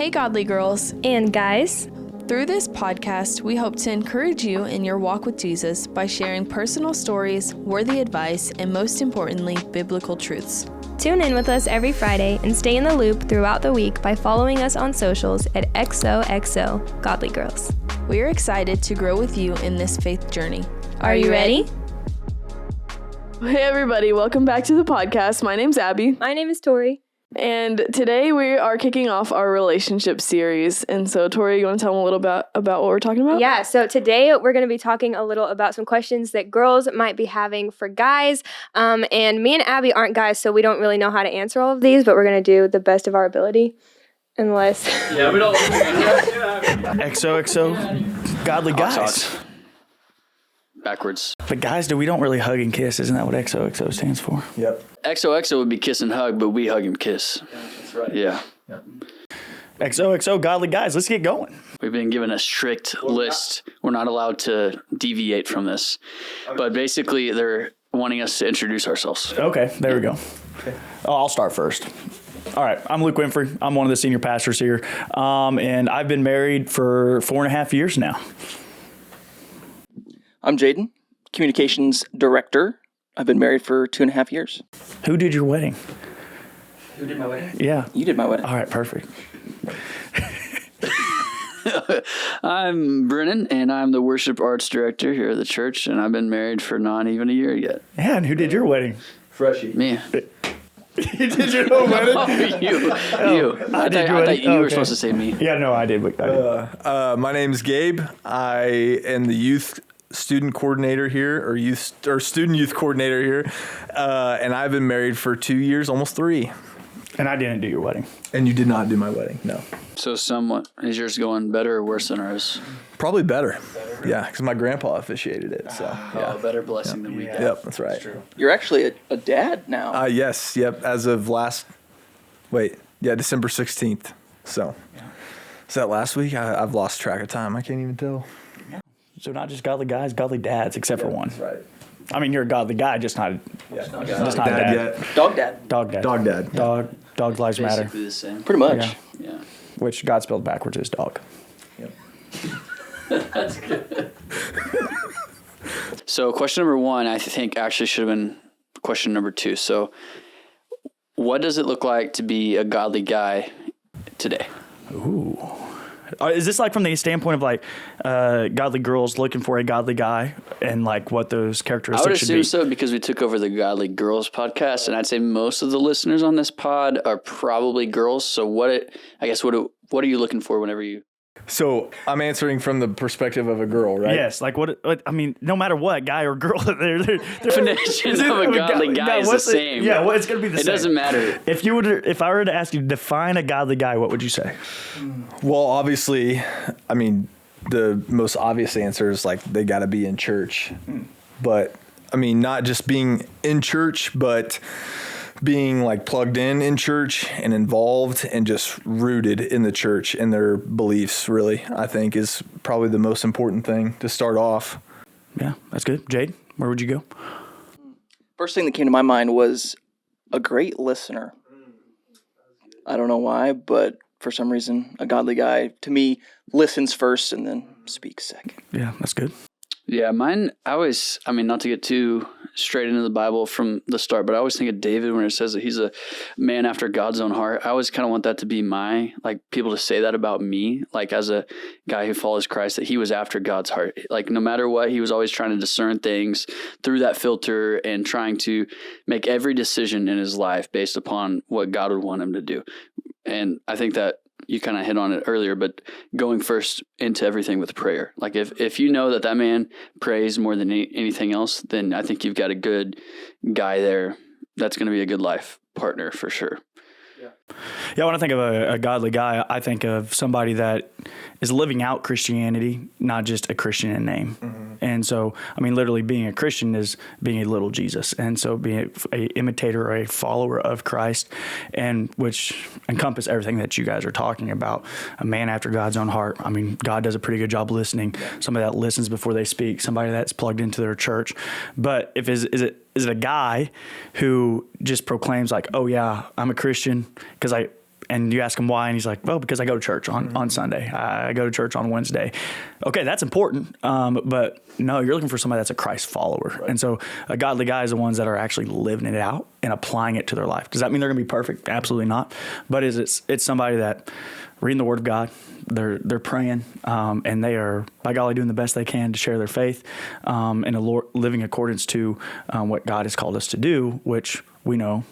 Hey, godly girls. And guys, Through this podcast, we hope to encourage you in your walk with Jesus by sharing personal stories, worthy advice, and most importantly, biblical truths. tune in with us every Friday and stay in the loop throughout the week by following us on socials at XOXO Godly Girls. We are excited to grow with you in this faith journey. Are you ready? Hey, everybody. Welcome back to the podcast. My name's Abby. My name is Tori. And today we are kicking off our relationship series. And so, Tori, you want to tell them a little bit about what we're talking about? Yeah, so today we're going to be talking a little about some questions that girls might be having for guys. And me and Abby aren't guys, so we don't really know how to answer all of these, but we're going to do the best of our ability. Unless... Yeah, we don't. XOXO, godly guys. Backwards. But guys, we don't really hug and kiss. Isn't that what XOXO stands for? Yep. XOXO would be kiss and hug, but we hug and kiss. That's right. Yeah. Yep. XOXO, godly guys. Let's get going. We've been given a strict list. We're not allowed to deviate from this. But basically, they're wanting us to introduce ourselves. Okay, there we go. Oh, I'll start first. All right, I'm Luke Winfrey. I'm one of the senior pastors here. And I've been married for 4.5 years now. I'm Jaden, communications director. I've been married for 2.5 years. Who did your wedding? Who did my wedding? Yeah. You did my wedding. All right, perfect. I'm Brennan, and I'm the worship arts director here at the church, and I've been married for not even a year yet. Yeah, and who did your wedding? Freshie. Me. You did your own wedding? You. I did your thought wedding? you were Okay. supposed to say me. Yeah, no, I did. My name's Gabe. I am the youth student coordinator here, or student youth coordinator here, and I've been married for 2 years, almost 3. And I didn't do your wedding. And you did not do my wedding, no. So somewhat, is yours going better or worse than ours? Probably better. Yeah, because my grandpa officiated it. So yeah, Better blessing than we got. yep, that's right. You're actually a dad now. Yes, yep. As of December 16th. So is that last week? I've lost track of time. I can't even tell. So not just godly guys, godly dads, except for one. That's right. I mean, you're a godly guy, just not Just not dad dad yet. Dog dad. dog dad. Dog dad. Dog lives matter, Basically the same. Pretty much. Yeah. Yeah. which God spelled backwards is dog. That's good. So question number 1, I think actually should have been question number 2. So what does it look like to be a godly guy today? Ooh. Is this like from the standpoint of like godly girls looking for a godly guy and like what those I characteristics would should assume be? so because we took over the Godly Girls podcast, and I'd say most of the listeners on this pod are probably girls. So what are you looking for whenever you? So I'm answering from the perspective of a girl, right? Yes, like what I mean, no matter what, guy or girl, they're Definition of a godly guy is the same. Yeah, well, it's gonna be the It same. doesn't matter. If I were to ask you to define a godly guy, what would you say? Well, obviously, I mean, the most obvious answer is like they got to be in church. But I mean, not just being in church, but being like plugged in church and involved and just rooted in the church and their beliefs, really, I think is probably the most important thing to start off. Yeah, that's good. Jade, where would you go? First thing that came to my mind was a great listener. I don't know why, but for some reason, a godly guy, to me, listens first and then speaks second. Yeah, that's good. Yeah, mine, not to get too straight into the Bible from the start, but I always think of David when it says that he's a man after God's own heart. I always kind of want that to be people to say that about me, like as a guy who follows Christ, that he was after God's heart. Like no matter what, he was always trying to discern things through that filter and trying to make every decision in his life based upon what God would want him to do. And I think that you kind of hit on it earlier, but going first into everything with prayer. Like if you know that man prays more than anything else, then I think you've got a good guy there. That's going to be a good life partner for sure. Yeah, when I think of a godly guy, I think of somebody that is living out Christianity, not just a Christian in name. Mm-hmm. And so, I mean, literally being a Christian is being a little Jesus. And so being a imitator or a follower of Christ, and which encompass everything that you guys are talking about. A man after God's own heart. I mean, God does a pretty good job listening. Somebody that listens before they speak, somebody that's plugged into their church. But is it a guy who just proclaims like, oh yeah, I'm a Christian because And you ask him why, and he's like, well, because I go to church on Sunday. I go to church on Wednesday. Okay, that's important. But no, you're looking for somebody that's a Christ follower. Right. And so a godly guy is the ones that are actually living it out and applying it to their life. Does that mean they're going to be perfect? Absolutely not. But it's somebody that reading the Word of God, they're praying, and they are, by golly, doing the best they can to share their faith, and living accordance to what God has called us to do, which we know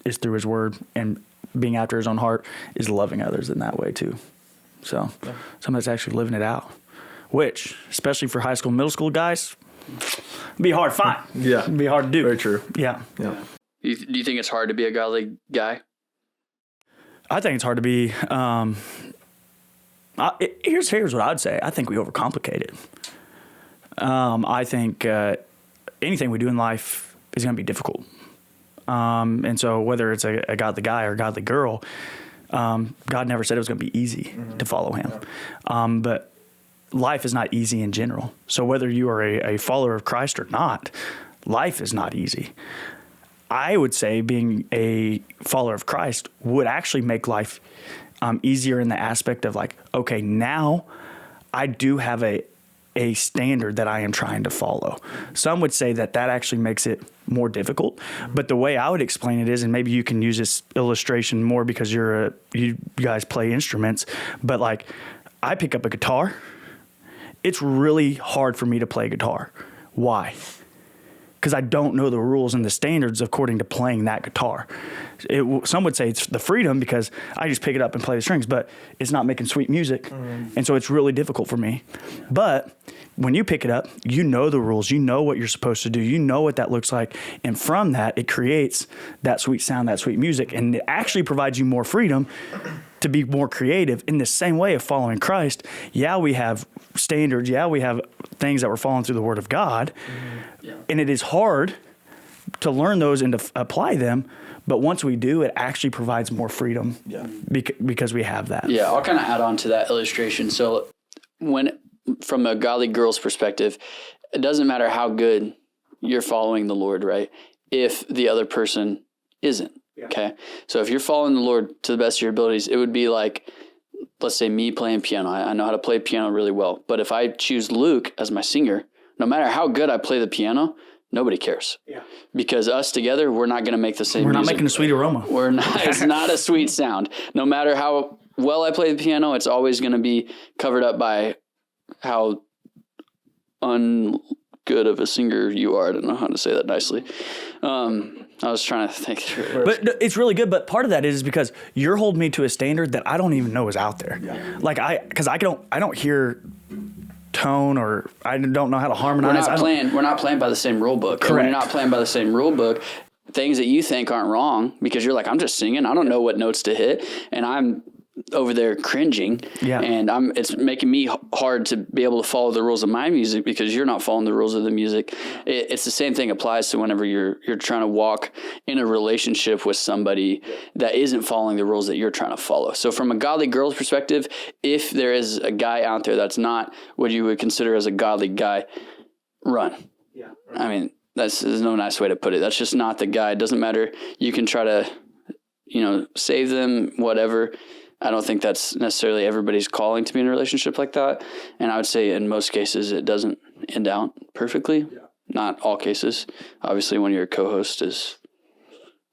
is through His Word, and being after His own heart is loving others in that way too. So somebody's actually living it out, which, especially for high school, middle school guys, be hard to find. Yeah. It'd be hard to do. Very true. Yeah. Do you think it's hard to be a godly guy? I think it's hard to be. Here's what I'd say. I think we overcomplicate it. I think anything we do in life is going to be difficult. And so whether it's a godly guy or a godly girl, God never said it was going to be easy to follow Him. But life is not easy in general. So whether you are a follower of Christ or not, life is not easy. I would say being a follower of Christ would actually make life easier in the aspect of like, okay, now I do have a standard that I am trying to follow. Some would say that actually makes it more difficult. But the way I would explain it is, and maybe you can use this illustration more because you guys play instruments, but like I pick up a guitar. It's really hard for me to play guitar. Why? Because I don't know the rules and the standards according to playing that guitar. Some would say it's the freedom because I just pick it up and play the strings, but it's not making sweet music. And so it's really difficult for me. But when you pick it up, you know the rules, you know what you're supposed to do, you know what that looks like. And from that, it creates that sweet sound, that sweet music, and it actually provides you more freedom to be more creative. In the same way of following Christ, yeah, we have standards, yeah, we have things that we're following through the Word of God, and it is hard to learn those and to apply them, but once we do, it actually provides more freedom because we have that. Yeah, I'll kind of add on to that illustration. So from a godly girl's perspective, it doesn't matter how good you're following the Lord, right? If the other person isn't. Okay. So if you're following the Lord to the best of your abilities, it would be like, let's say me playing piano. I know how to play piano really well, but if I choose Luke as my singer, no matter how good I play the piano, nobody cares. Yeah. Because us together, we're not going to make the same music. We're not making a sweet aroma. We're not. It's not a sweet sound. No matter how well I play the piano, it's always going to be covered up by how good of a singer you are. I don't know how to say that nicely. I was trying to think through it. But it's really good. But part of that is because you're holding me to a standard that I don't even know is out there. Yeah. Like because I don't hear tone, or I don't know how to harmonize. We're not playing by the same rule book. Correct. When you're not playing by the same rule book, things that you think aren't wrong because you're like, I'm just singing. I don't know what notes to hit, and I'm over there cringing. Yeah. And it's making me hard to be able to follow the rules of my music because you're not following the rules of the music. It's the same thing applies to whenever you're trying to walk in a relationship with somebody that isn't following the rules that you're trying to follow. So from a godly girl's perspective, if there is a guy out there that's not what you would consider as a godly guy, run. Yeah. Right. I mean, there's no nice way to put it. That's just not the guy. It doesn't matter. You can try to, save them, whatever. I don't think that's necessarily everybody's calling to be in a relationship like that. And I would say in most cases, it doesn't end out perfectly. Yeah. Not all cases. Obviously, when your co-host is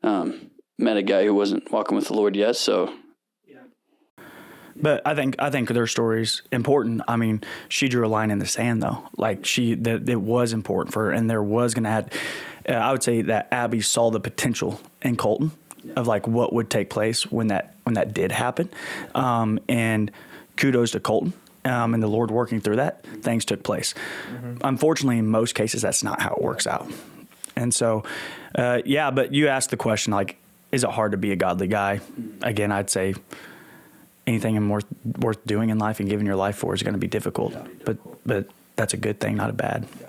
met a guy who wasn't walking with the Lord yet. So, but I think their story's important. I mean, she drew a line in the sand though. Like it was important for her, and there was going to have. I would say that Abby saw the potential in Colton of like what would take place when that did happen, and kudos to Colton and the Lord working through that. Things took place. Mm-hmm. Unfortunately, in most cases, that's not how it works out. And so, but you asked the question like, is it hard to be a godly guy? Again, I'd say anything worth doing in life and giving your life for is going to be difficult. But that's a good thing, not a bad. Yeah.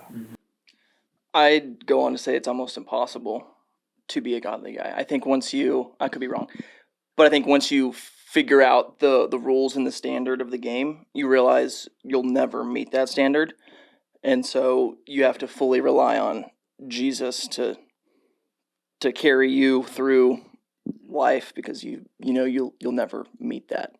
I'd go on to say it's almost impossible to be a godly guy. I think I could be wrong, but I think once you figure out the rules and the standard of the game, you realize you'll never meet that standard. And so you have to fully rely on Jesus to carry you through life because you know you'll never meet that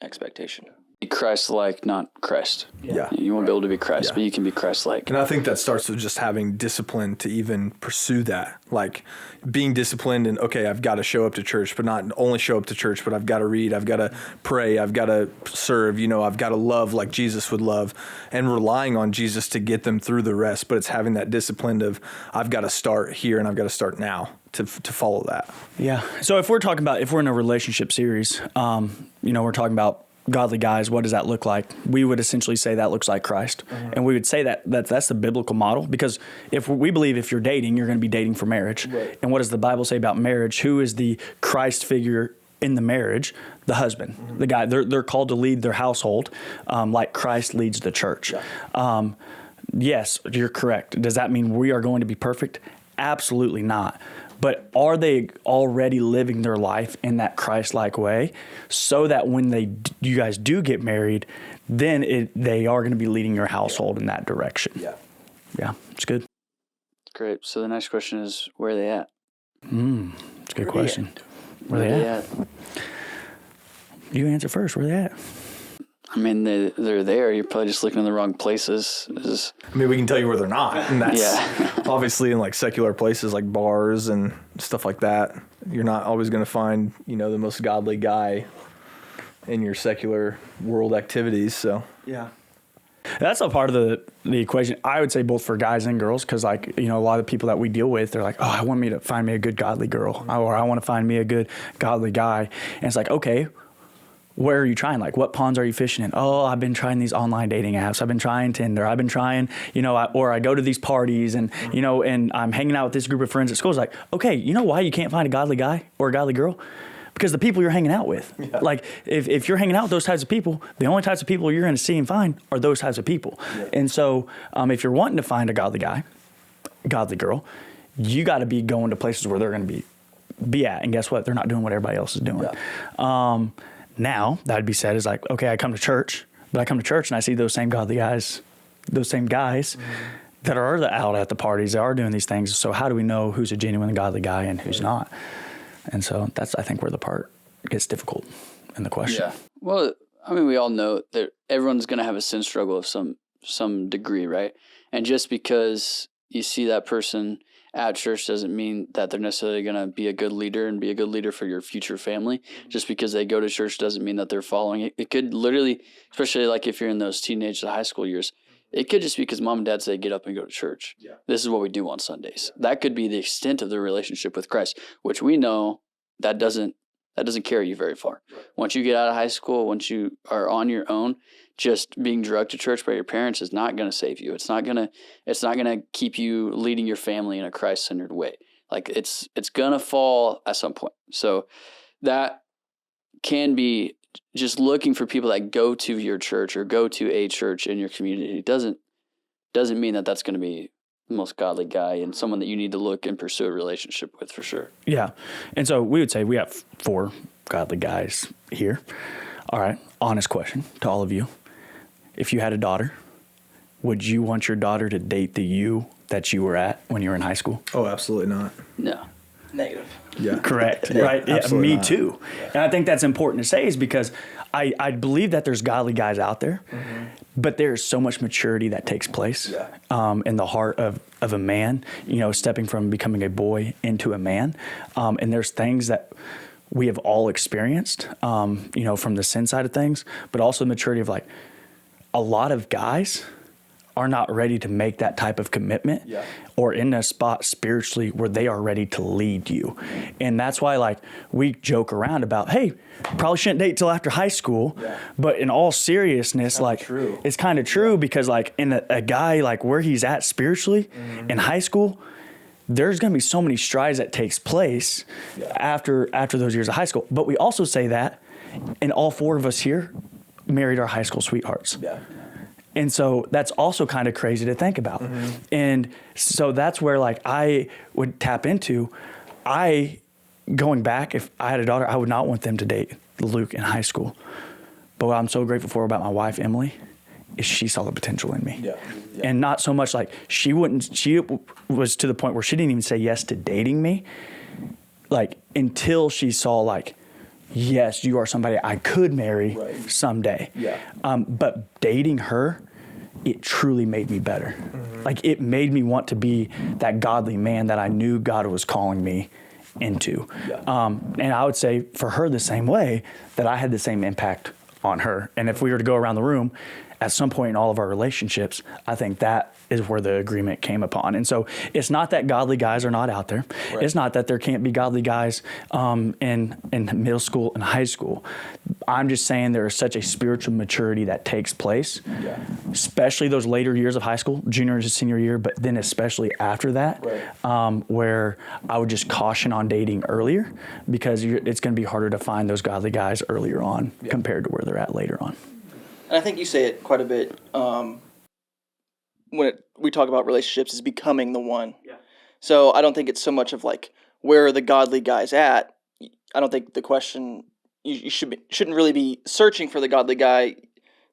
expectation. Be Christ-like, not Christ. Yeah. You won't be able to be Christ, Yeah. but you can be Christ-like. And I think that starts with just having discipline to even pursue that. Like being disciplined and, okay, I've got to show up to church, but not only show up to church, but I've got to read, I've got to pray, I've got to serve, I've got to love like Jesus would love, and relying on Jesus to get them through the rest. But it's having that discipline of, I've got to start here and I've got to start now to follow that. Yeah. So if we're in a relationship series, we're talking about godly guys, what does that look like? We would essentially say that looks like Christ. And we would say that's the biblical model, because if we believe if you're dating, you're going to be dating for marriage. Right. And what does the Bible say about marriage? Who is the Christ figure in the marriage? The husband, the guy. They're called to lead their household like Christ leads the church. Yeah. Yes, you're correct. Does that mean we are going to be perfect? Absolutely not. But are they already living their life in that Christ-like way, so that when you guys do get married, then they are going to be leading your household in that direction? Yeah, it's good. Great. So the next question is, where are they at? It's a good question. Where are they at? You answer first. Where are they at? I mean, they're there. You're probably just looking in the wrong places. We can tell you where they're not. And that's Yeah. obviously in like secular places like bars and stuff like that. You're not always going to find, the most godly guy in your secular world activities. So, yeah. That's a part of the equation. I would say both for guys and girls, because a lot of people that we deal with, they're like, oh, I want me to find me a good godly girl, or I want to find me a good godly guy. And it's like, okay, where are you trying? Like, what ponds are you fishing in? Oh, I've been trying these online dating apps. I've been trying Tinder. I've been trying, or I go to these parties and, and I'm hanging out with this group of friends at school. It's like, okay, you know why you can't find a godly guy or a godly girl? Because the people you're hanging out with. Yeah. Like, if you're hanging out with those types of people, the only types of people you're going to see and find are those types of people. Yeah. And so if you're wanting to find a godly guy, godly girl, you got to be going to places where they're going to be at. And guess what? They're not doing what everybody else is doing. Yeah. Now, that'd be said is like, okay, I come to church, but I come to church and I see those same godly guys, that are out at the parties, that are doing these things. So how do we know who's a genuine godly guy and who's not? And so that's, I think, where the part gets difficult in the question. Yeah. Well, we all know that everyone's going to have a sin struggle of some degree, right? And just because you see that person at church doesn't mean that they're necessarily going to be a good leader and be a good leader for your future family. Just because they go to church doesn't mean that they're following it. It could literally, especially like if you're in those teenage to high school years, it could just be because mom and dad say, get up and go to church. Yeah. This is what we do on Sundays. That could be the extent of their relationship with Christ, which we know that doesn't carry you very far. Right. Once you get out of high school, once you are on your own, just being drugged to church by your parents is not going to save you. It's not going to keep you leading your family in a Christ-centered way. Like it's going to fall at some point. So that can be just looking for people that go to your church or go to a church in your community. It doesn't mean that that's going to be the most godly guy and someone that you need to look and pursue a relationship with for sure. Yeah. And so we would say we have 4 godly guys here. All right. Honest question to all of you. If you had a daughter, would you want your daughter to date the you that you were at when you were in high school? Oh, absolutely not. No. Negative. Yeah. Correct. Yeah, right. Yeah, me not. Too. Yeah. And I think that's important to say is because I believe that there's godly guys out there, but there's so much maturity that takes place in the heart of a man, stepping from becoming a boy into a man. And there's things that we have all experienced, from the sin side of things, but also maturity of like a lot of guys are not ready to make that type of commitment or in a spot spiritually where they are ready to lead you. And that's why we joke around about, hey, probably shouldn't date till after high school. Yeah. But in all seriousness, it's kind of true because in a guy where he's at spiritually in high school, there's going to be so many strides that takes place after those years of high school. But we also say that, and all 4 of us here married our high school sweethearts. Yeah. And so that's also kind of crazy to think about. And so that's where I would tap into, going back, if I had a daughter, I would not want them to date Luke in high school. But what I'm so grateful for about my wife, Emily, is she saw the potential in me. Yeah. Yeah. And not so much she was to the point where she didn't even say yes to dating me. until she saw like, yes, you are somebody I could marry someday. Yeah. But dating her, it truly made me better. Like it made me want to be that godly man that I knew God was calling me into. And I would say for her the same way, that I had the same impact on her. And if we were to go around the room at some point in all of our relationships, I think that is where the agreement came upon. And so it's not that godly guys are not out there. Right. It's not that there can't be godly guys in middle school and high school. I'm just saying there is such a spiritual maturity that takes place, especially those later years of high school, junior and senior year, but then especially after that, where I would just caution on dating earlier, because it's going to be harder to find those godly guys earlier on compared to where they're at later on. And I think you say it quite a bit when we talk about relationships, is becoming the one. Yeah. So I don't think it's so much of like, where are the godly guys at? I don't think the question, you shouldn't really be searching for the godly guy.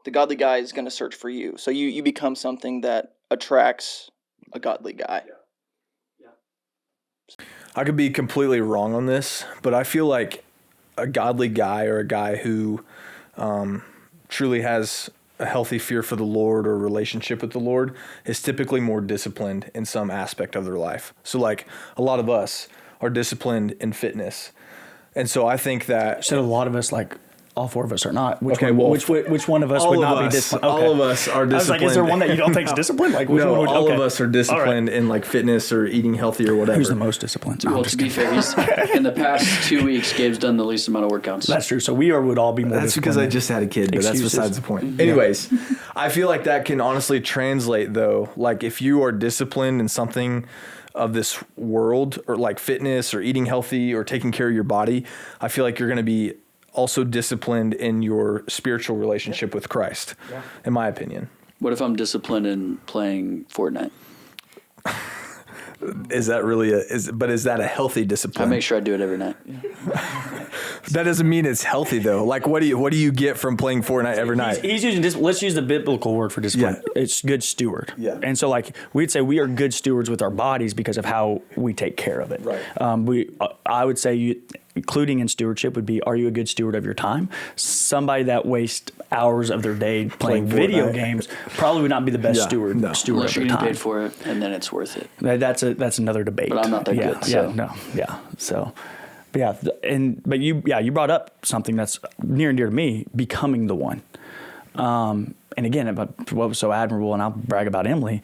The godly guy is going to search for you. So you become something that attracts a godly guy. Yeah. I could be completely wrong on this, but I feel like a godly guy, or a guy who truly has a healthy fear for the Lord or relationship with the Lord, is typically more disciplined in some aspect of their life. So like a lot of us are disciplined in fitness. And so I think that... So a lot of us, like all four of us are not. Which one of us all would of not us, be disciplined? Okay. All of us are disciplined. I was like, is there one that you don't think is disciplined? Like, which no, one would, all of us are disciplined in like fitness or eating healthy or whatever. Who's the most disciplined? Well, to be fair, in the past 2 weeks, Gabe's done the least amount of workouts. That's true. So we would all be more That's disciplined. because I just had a kid, but that's besides the point. Anyways, I feel like that can honestly translate, though. Like if you are disciplined in something of this world, or like fitness or eating healthy or taking care of your body, I feel like you're going to be also disciplined in your spiritual relationship with Christ, in my opinion. What if I'm disciplined in playing Fortnite? Is that really is that a healthy discipline? I make sure I do it every night. That doesn't mean it's healthy though. Like what do you get from playing Fortnite every night? He's using let's use the biblical word for discipline. Yeah. It's good steward. Yeah. And so like we'd say we are good stewards with our bodies because of how we take care of it. Right. I would say including in stewardship would be, are you a good steward of your time? Somebody that wastes hours of their day playing video games probably would not be the best steward of their time. Unless you're getting paid for it, and then it's worth it. That's another debate. But I'm not that good. So. So, but you brought up something that's near and dear to me: becoming the one. And again, what was so admirable, and I'll brag about Emily.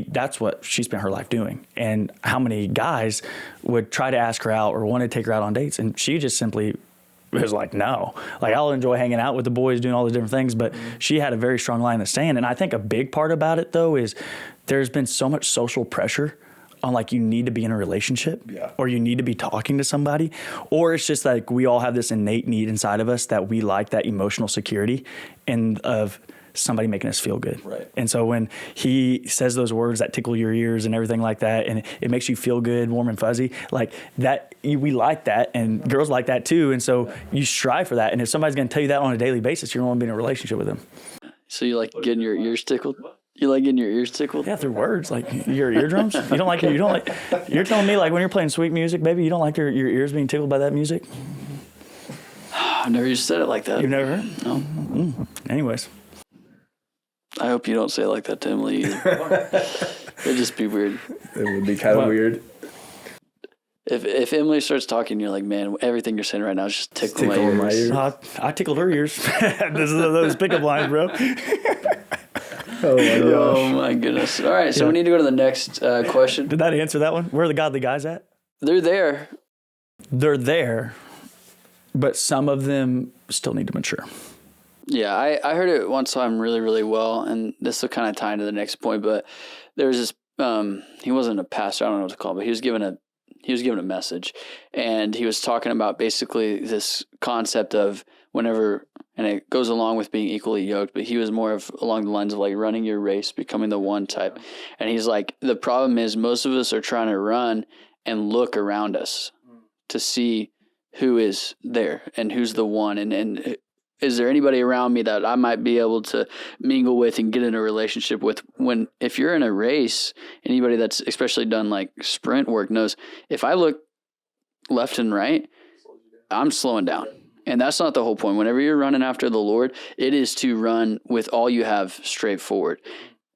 That's what she spent her life doing. And how many guys would try to ask her out or want to take her out on dates, and she just simply was like, no. Like, I'll enjoy hanging out with the boys, doing all the different things, but she had a very strong line of stand. And I think a big part about it, though, is there's been so much social pressure on, like, you need to be in a relationship or you need to be talking to somebody, or it's just like we all have this innate need inside of us that we like that emotional security and of somebody making us feel good. Right. And so when he says those words that tickle your ears and everything like that, and it makes you feel good, warm and fuzzy, like that, we like that, and girls like that too. And so you strive for that. And if somebody's going to tell you that on a daily basis, you're going to be in a relationship with them. So you like getting your ears tickled? You like getting your ears tickled? Yeah, through words, like your eardrums. You're telling me, like, when you're playing sweet music, baby, you don't like your ears being tickled by that music? I've never just said it like that. You've never heard? No. Anyways. I hope you don't say it like that to Emily either. It'd just be weird. It would be kind of weird. If Emily starts talking, you're like, man, everything you're saying right now is just tickling my ears. I tickled her ears. This is those pickup lines, bro. Oh my goodness. All right, so we need to go to the next question. Did that answer that one? Where are the godly guys at? They're there. They're there, but some of them still need to mature. Yeah, I heard it one time really, really well, and this will kind of tie into the next point, but there was this, he wasn't a pastor, I don't know what to call him, but he was given a message, and he was talking about basically this concept of whenever, and it goes along with being equally yoked, but he was more of along the lines of like running your race, becoming the one type. And he's like, the problem is most of us are trying to run and look around us to see who is there and who's the one, and is there anybody around me that I might be able to mingle with and get in a relationship with? When, if you're in a race, anybody that's especially done like sprint work knows, if I look left and right, I'm slowing down. And that's not the whole point. Whenever you're running after the Lord, it is to run with all you have straight forward.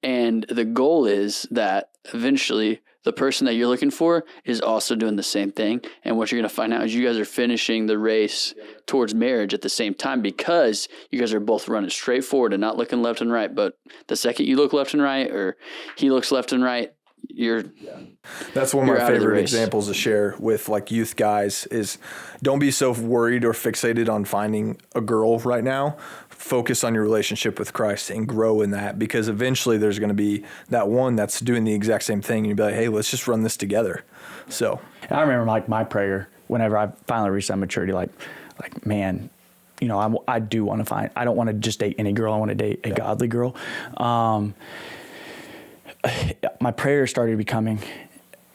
And the goal is that eventually the person that you're looking for is also doing the same thing. And what you're going to find out is you guys are finishing the race towards marriage at the same time, because you guys are both running straight forward and not looking left and right. But the second you look left and right, or he looks left and right, that's one of you're my out of the favorite race. examples to share with like youth guys is don't be so worried or fixated on finding a girl right now. Focus on your relationship with Christ and grow in that, because eventually there's going to be that one that's doing the exact same thing. And you'll be like, hey, let's just run this together. So I remember like my prayer whenever I finally reached that maturity, like man, you know, I do want to find, I don't want to just date any girl. I want to date a godly girl. My prayer started becoming,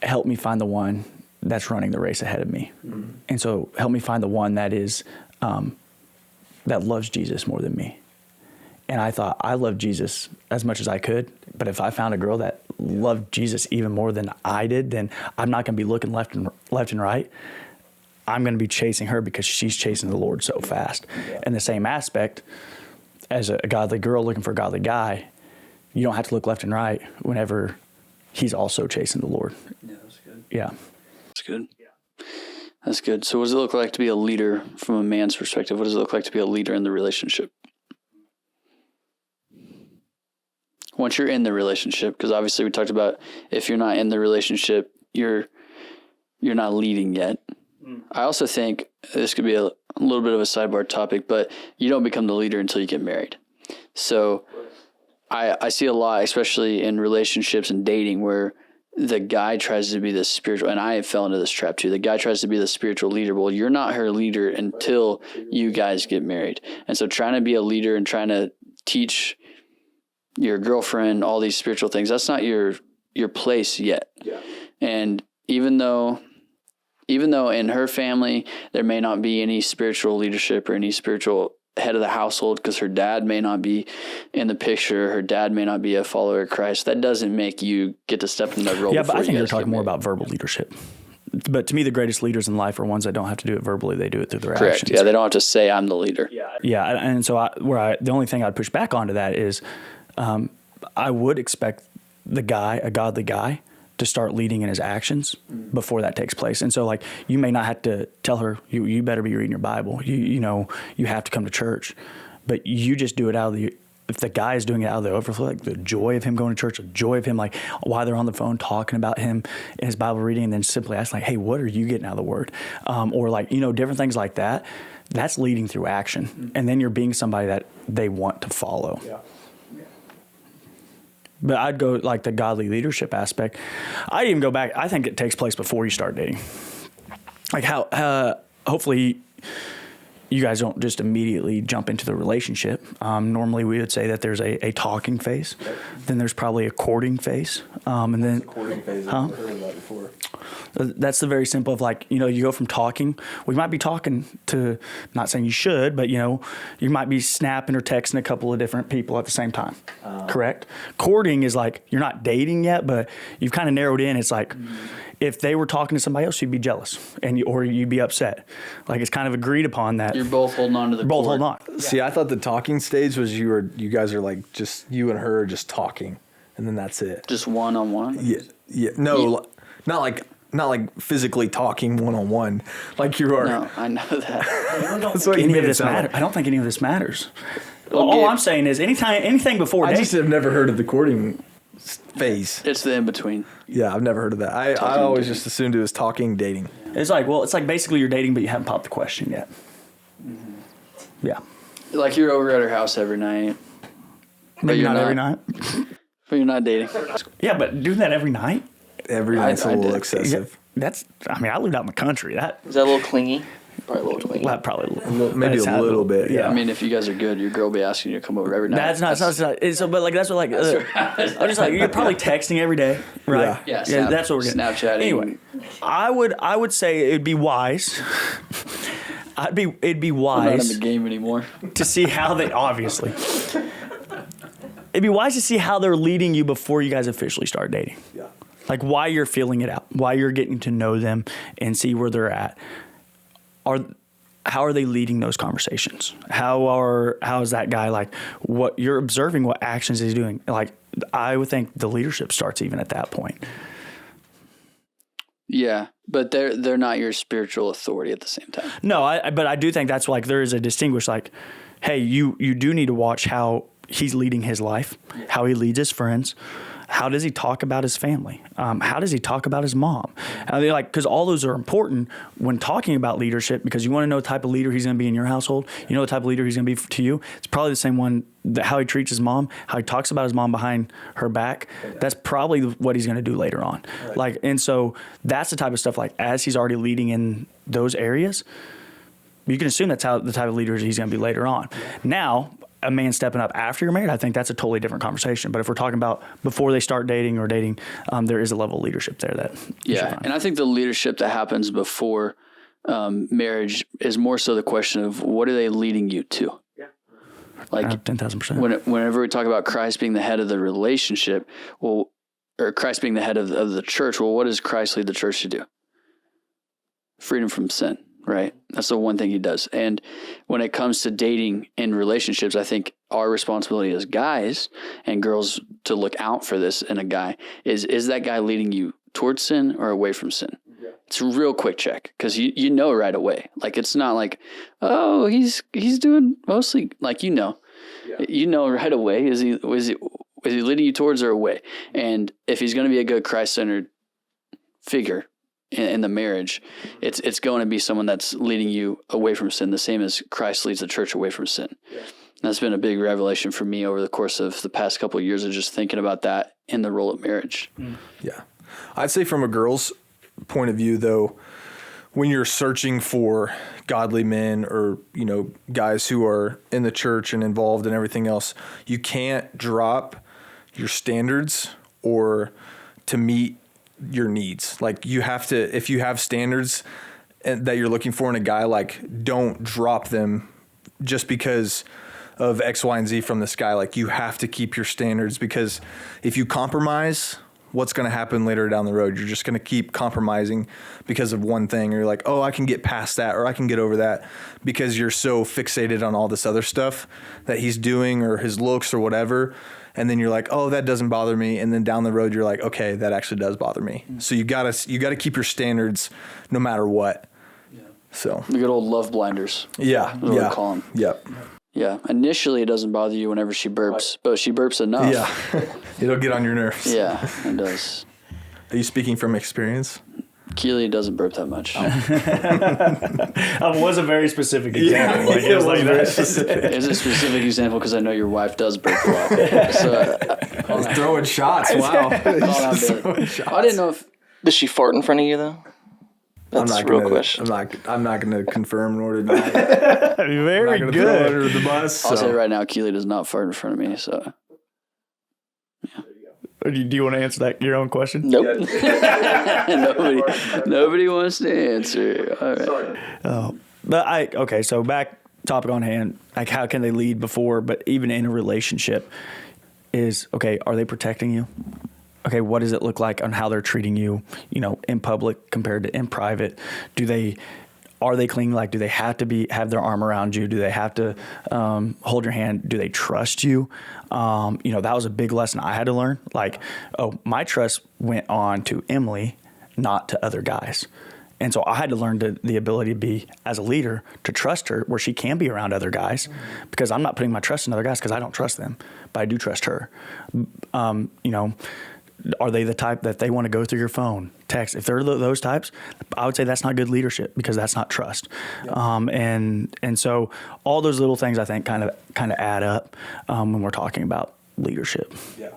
help me find the one that's running the race ahead of me. Mm-hmm. And so help me find the one that is, that loves Jesus more than me. And I thought I loved Jesus as much as I could, but if I found a girl that loved Jesus even more than I did, then I'm not going to be looking left and right. I'm going to be chasing her because she's chasing the Lord so fast. Yeah. In the same aspect, as a godly girl looking for a godly guy, you don't have to look left and right whenever he's also chasing the Lord. Yeah, that's good. Yeah. That's good. Yeah. That's good. So what does it look like to be a leader from a man's perspective? What does it look like to be a leader in the relationship? Once you're in the relationship, because obviously we talked about if you're not in the relationship, you're not leading yet. I also think this could be a little bit of a sidebar topic, but you don't become the leader until you get married. So I see a lot, especially in relationships and dating, where the guy tries to be the spiritual, and I fell into this trap too. The guy tries to be the spiritual leader. Well, you're not her leader until you guys get married. And so trying to be a leader and trying to teach your girlfriend all these spiritual things, that's not your place yet. Yeah. And even though in her family there may not be any spiritual leadership or any spiritual head of the household, because her dad may not be in the picture, her dad may not be a follower of Christ, that doesn't make you get to step in that role. Yeah, but I think you're talking more about verbal leadership. But to me, the greatest leaders in life are ones that don't have to do it verbally; they do it through their actions. Yeah, they don't have to say, "I'm the leader." Yeah, and so the only thing I'd push back onto that is, I would expect a godly guy, to start leading in his actions before that takes place. And so like, you may not have to tell her, you better be reading your Bible. You know, you have to come to church, but you just do it if the guy is doing it out of the overflow, like the joy of him going to church, the joy of him, like while they're on the phone talking about him in his Bible reading, and then simply ask like, hey, what are you getting out of the word? Or like, you know, different things like that. That's leading through action. Mm-hmm. And then you're being somebody that they want to follow. Yeah. But I'd go like the godly leadership aspect. I'd even go back. I think it takes place before you start dating. Like how, hopefully you guys don't just immediately jump into the relationship. Normally we would say that there's a talking phase. Yep. Then there's probably a courting phase. And then courting phase. I've heard of that before. That's the very simple of like, you know, you go from talking. We might be talking to, not saying you should, but you know, you might be snapping or texting a couple of different people at the same time. Correct? Courting is like, you're not dating yet, but you've kind of narrowed in. It's like, if they were talking to somebody else, you'd be jealous or you'd be upset. Like it's kind of agreed upon that. You're both holding on to the both holding on. See, I thought the talking stage was you guys are like just you and her just talking, and then that's it. Just one on one. Yeah. No, not like physically talking one on one, like you are. No, I know that. That's what any of this matters. I don't think any of this matters. All I'm saying is anything before dating. I just have never heard of the courting phase. It's the in between. Yeah, I've never heard of that. I always just assumed it was talking, dating. It's like basically you're dating, but you haven't popped the question yet. Mm-hmm. Yeah. Like you're over at her house every night. Maybe not every night. But you're not dating. Yeah, but doing that every night? Every night's a little excessive. I lived out in the country. Is that a little clingy? Probably a little clingy. Well, probably a little. Maybe a little bit, yeah. I mean, if you guys are good, your girl will be asking you to come over every night. That's not. But like that's what like. I'm just like you're probably texting every day, right? Yeah. That's what we're getting. Snapchatting. Anyway, I would say it'd be wise. It'd be wise. I'm not in the game anymore. To see how they obviously. It'd be wise to see how they're leading you before you guys officially start dating. Yeah. like why you're feeling it out, why you're getting to know them and see where they're at. How are they leading those conversations? How is that guy, like, what you're observing, what actions he's doing? Like, I would think the leadership starts even at that point. Yeah, but they're not your spiritual authority at the same time. No, but I do think that's like there is a distinguish, like, hey, you do need to watch how he's leading his life, how he leads his friends. How does he talk about his family? How does he talk about his mom? And they're like, because all those are important when talking about leadership, because you want to know the type of leader he's going to be in your household. You know the type of leader he's going to be to you. It's probably the same one, how he treats his mom, how he talks about his mom behind her back. That's probably what he's going to do later on. Right. Like, and so that's the type of stuff, like, as he's already leading in those areas, you can assume that's how the type of leader he's going to be later on. Now, a man stepping up after you're married, I think that's a totally different conversation. But if we're talking about before they start dating or dating, there is a level of leadership there that and I think the leadership that happens before marriage is more so the question of what are they leading you to? Yeah, like 10,000%. Whenever we talk about Christ being the head of the relationship, or Christ being the head of the church, well, what does Christ lead the church to do? Freedom from sin. Right. That's the one thing he does. And when it comes to dating and relationships, I think our responsibility as guys and girls to look out for this in a guy is that guy leading you towards sin or away from sin? Yeah. It's a real quick check because you know right away. Like, it's not like, oh, he's doing mostly, like, you know right away. Is he leading you towards or away? And if he's going to be a good Christ-centered figure in the marriage, it's going to be someone that's leading you away from sin, the same as Christ leads the church away from sin. Yeah. That's been a big revelation for me over the course of the past couple of years of just thinking about that in the role of marriage. Yeah. I'd say from a girl's point of view, though, when you're searching for godly men or, guys who are in the church and involved in everything else, you can't drop your standards or to meet your needs. Like, you have to, if you have standards that you're looking for in a guy, like, don't drop them just because of X, Y, and Z from the sky. Like, you have to keep your standards, because if you compromise, what's going to happen later down the road? You're just going to keep compromising because of one thing. Or you're like, oh, I can get past that, or I can get over that, because you're so fixated on all this other stuff that he's doing or his looks or whatever. And then you're like, oh, that doesn't bother me. And then down the road, you're like, okay, that actually does bother me. Mm-hmm. So you gotta keep your standards no matter what. Yeah. So the good old love blinders. Yeah. That's what we call them. Yep. Yeah. Initially, it doesn't bother you whenever she burps, but she burps enough. Yeah. It'll get on your nerves. Yeah, it does. Are you speaking from experience? Keely doesn't burp that much. That was a very specific example. Yeah, it was like very specific. It's a specific example because I know your wife does burp a lot. So, throwing shots. Wow. I didn't know if... Does she fart in front of you, though? That's a real question. I'm not going to confirm nor deny. Very good. Throw under the bus. I'll say right now, Keely does not fart in front of me, so... Do you want to answer that your own question? Nope. Nobody wants to answer. All right. But so back topic on hand, like, how can they lead before, but even in a relationship is, okay, are they protecting you? Okay, what does it look like on how they're treating you, in public compared to in private? Are they clingy? Like, do they have to have their arm around you? Do they have to hold your hand? Do they trust you? That was a big lesson I had to learn. Like, my trust went on to Emily, not to other guys. And so I had to learn the ability to be, as a leader, to trust her where she can be around other guys, because I'm not putting my trust in other guys because I don't trust them, but I do trust her. Are they the type that they want to go through your phone, text? If they're those types, I would say that's not good leadership, because that's not trust. Yep. And so all those little things, I think, kind of add up when we're talking about leadership. Yeah.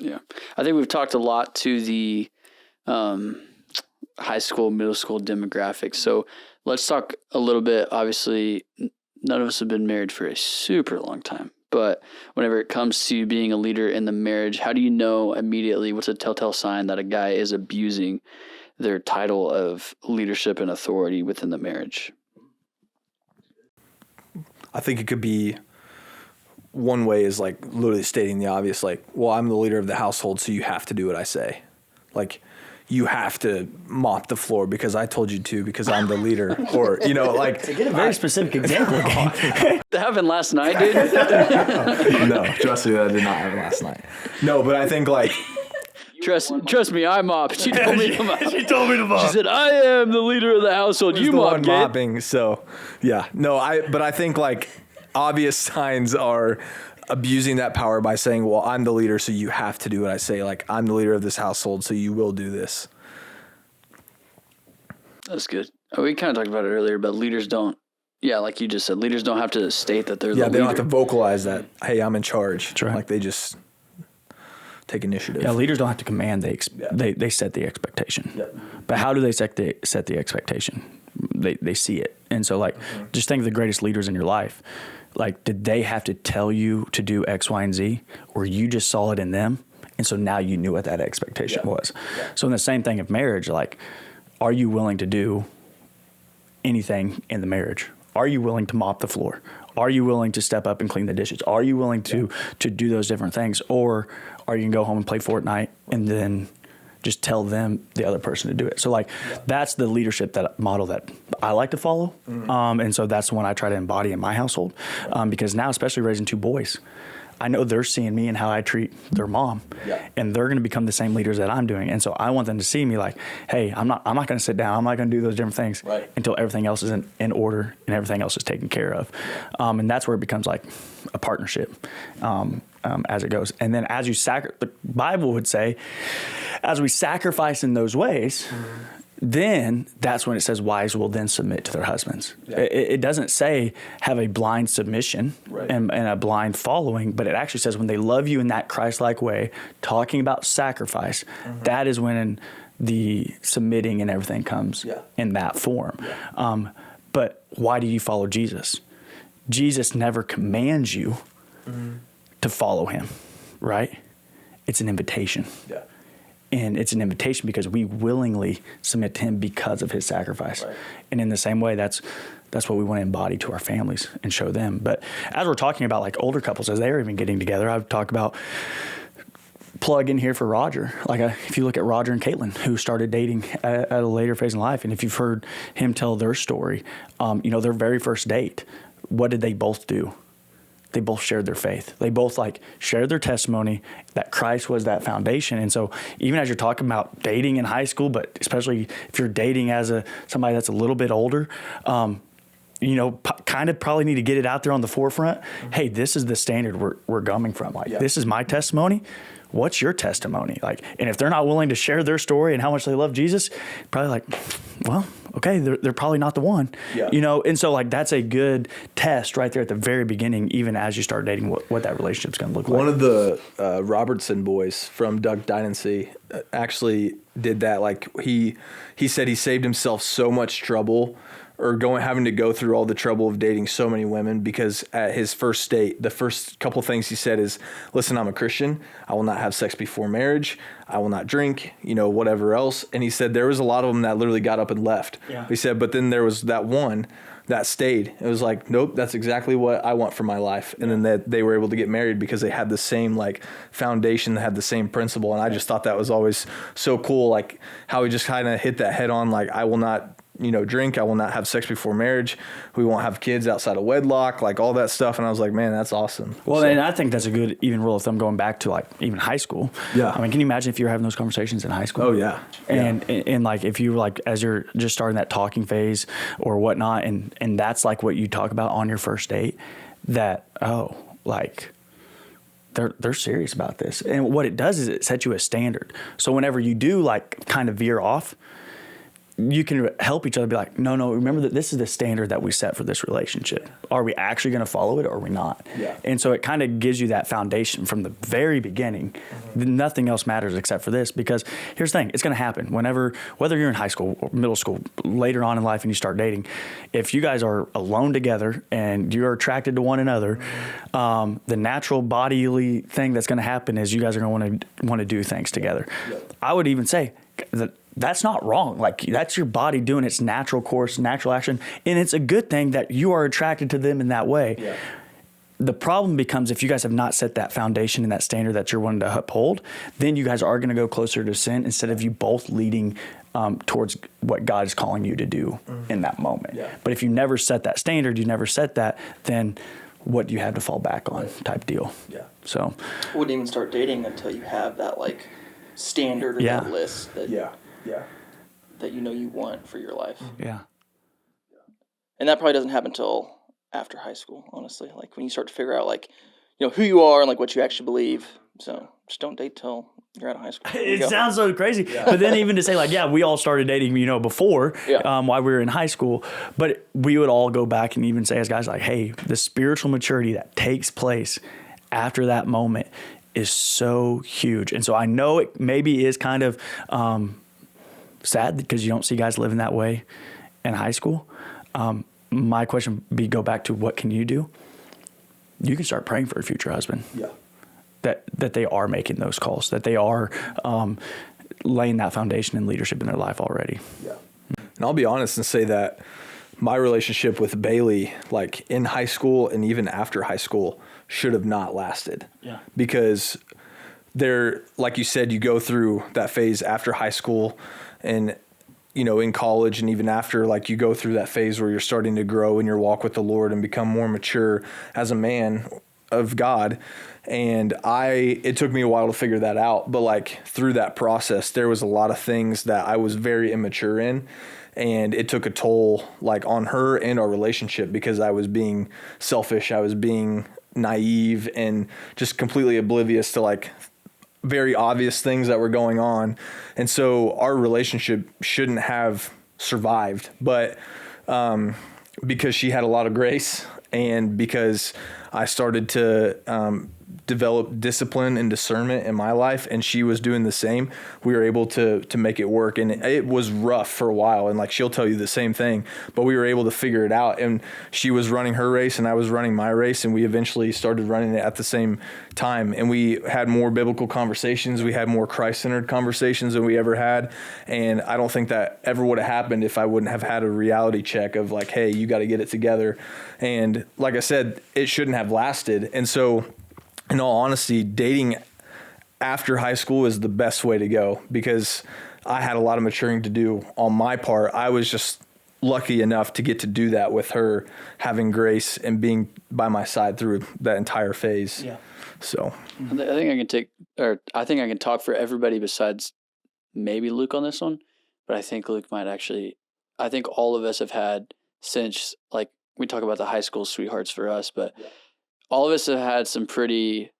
Yeah. I think we've talked a lot to the high school, middle school demographics. So let's talk a little bit. Obviously, none of us have been married for a super long time. But whenever it comes to being a leader in the marriage, how do you know immediately, what's a telltale sign that a guy is abusing their title of leadership and authority within the marriage? I think it could be, one way is like literally stating the obvious, like, well, I'm the leader of the household, so you have to do what I say. like you have to mop the floor because I told you to because I'm the leader, or you know, like To get a very specific example. That happened last night, dude. no, trust me, that did not happen last night. No, but I think like Trust me, I mopped. She told me to mop. She told me to mop. She said, "I am the leader of the household. was You the mop, one kid." mopping. So yeah, no, but I think like obvious signs are abusing that power by saying, well, I'm the leader, so you have to do what I say. Like, I'm the leader of this household, so you will do this. That's good. We kind of talked about it earlier, but leaders don't. Yeah, like you just said, leaders don't have to state that they're the leader. They don't have to vocalize that, hey, I'm in charge. That's right. Like, they just take initiative. Yeah, leaders don't have to command. They set the expectation. Yep. But how do they set the expectation? They see it. And so, like, just think of the greatest leaders in your life. Like, did they have to tell you to do X, Y, and Z, or you just saw it in them, and so now you knew what that expectation was? Yeah. So in the same thing of marriage, like, are you willing to do anything in the marriage? Are you willing to mop the floor? Are you willing to step up and clean the dishes? Are you willing to do those different things? Or are you going to go home and play Fortnite and then just tell them, the other person, to do it? So, like, that's the leadership model that I like to follow. And so that's the one I try to embody in my household. Because now, especially raising two boys, I know they're seeing me and how I treat their mom, and they're going to become the same leaders that I'm doing. And so I want them to see me like, hey, I'm not going to sit down. I'm not going to do those different things until everything else is in order and everything else is taken care of. And that's where it becomes like a partnership as it goes. And then as the Bible would say, as we sacrifice in those ways, then that's when it says wives will then submit to their husbands. Yeah. It doesn't say have a blind submission and a blind following, but it actually says when they love you in that Christ-like way, talking about sacrifice, that is when the submitting and everything comes in that form. Yeah. But why do you follow Jesus? Jesus never commands you to follow him, right? It's an invitation. Yeah. And it's an invitation because we willingly submit to him because of his sacrifice. Right. And in the same way, that's what we want to embody to our families and show them. But as we're talking about like older couples, as they're even getting together, I've talked about plug in here for Roger. Like if you look at Roger and Caitlin, who started dating at a later phase in life, and if you've heard him tell their story, their very first date, what did they both do? They both shared their faith. They both shared their testimony that Christ was that foundation. And so even as you're talking about dating in high school, but especially if you're dating as somebody that's a little bit older, kind of probably need to get it out there on the forefront. Hey, this is the standard we're coming from. This is my testimony. What's your testimony? And if they're not willing to share their story and how much they love Jesus, probably well, okay, they're probably not the one, And so that's a good test right there at the very beginning, even as you start dating, what that relationship's going to look like. One of the Robertson boys from Duck Dynasty actually did that. He said he saved himself so much trouble or having to go through all the trouble of dating so many women because at his first date, the first couple things he said is, listen, I'm a Christian. I will not have sex before marriage. I will not drink, whatever else. And he said there was a lot of them that literally got up and left. Yeah. He said, but then there was that one that stayed. It was nope, that's exactly what I want for my life. And then they were able to get married because they had the same foundation, they had the same principle. And I just thought that was always so cool, how he just kind of hit that head on, I will not drink. I will not have sex before marriage. We won't have kids outside of wedlock, all that stuff. And I was like, man, that's awesome. Well, and I think that's a good even rule of thumb going back to even high school. Yeah. I mean, can you imagine if you were having those conversations in high school? Oh yeah. And if you were as you're just starting that talking phase or whatnot, and that's what you talk about on your first date, that, they're serious about this. And what it does is it sets you a standard. So whenever you do kind of veer off, you can help each other be no, remember that this is the standard that we set for this relationship. Are we actually going to follow it or are we not? Yeah. And so it kind of gives you that foundation from the very beginning. Nothing else matters except for this, because here's the thing, it's going to happen whether you're in high school or middle school, later on in life and you start dating, if you guys are alone together and you're attracted to one another, the natural bodily thing that's going to happen is you guys are going to want to do things together. Yeah. I would even say that that's not wrong. That's your body doing its natural course, natural action. And it's a good thing that you are attracted to them in that way. Yeah. the problem becomes if you guys have not set that foundation and that standard that you're wanting to uphold, then you guys are going to go closer to sin instead of you both leading towards what God is calling you to do in that moment. Yeah. But if you never set that standard, you never set that, then what do you have to fall back on type deal? Yeah. So wouldn't even start dating until you have that like standard or that list that that you know you want for your life. Yeah. And that probably doesn't happen until after high school, honestly. Like when you start to figure out like, you know, who you are and like what you actually believe. So just don't date till you're out of high school. It sounds so crazy. Yeah. But then even to say like, we all started dating, you know, before while we were in high school, but we would all go back and even say as guys like, hey, the spiritual maturity that takes place after that moment is so huge. And so I know it maybe is kind of sad because you don't see guys living that way in high school. My question would be go back to what can you do? You can start praying for a future husband. Yeah. That they are making those calls, that they are laying that foundation and leadership in their life already. Yeah. And I'll be honest and say that my relationship with Bailey, like in high school and even after high school, should have not lasted. Yeah. Because there, like you said, you go through that phase after high school and, you know, in college and even after, like you go through that phase where you're starting to grow in your walk with the Lord and become more mature as a man of God. And it took me a while to figure that out. But like through that process, there was a lot of things that I was very immature in. And it took a toll like on her and our relationship because I was being selfish. I was being naive and just completely oblivious to like very obvious things that were going on. And so our relationship shouldn't have survived. But because she had a lot of grace and because I started to develop discipline and discernment in my life, and she was doing the same, we were able to make it work. And it was rough for a while, and like she'll tell you the same thing, but we were able to figure it out. And she was running her race and I was running my race, and we eventually started running it at the same time. And we had more biblical conversations. We had more Christ-centered conversations than we ever had. And I don't think that ever would have happened if I wouldn't have had a reality check of like, hey, you got to get it together. And like I said, it shouldn't have lasted. And so in all honesty, dating after high school is the best way to go because I had a lot of maturing to do on my part. I was just lucky enough to get to do that with her, having grace and being by my side through that entire phase. Yeah. So I think I can talk for everybody besides maybe Luke on this one, but I think Luke might actually, I think all of us have had since, like, we talk about the high school sweethearts for us, but all of us have had some pretty,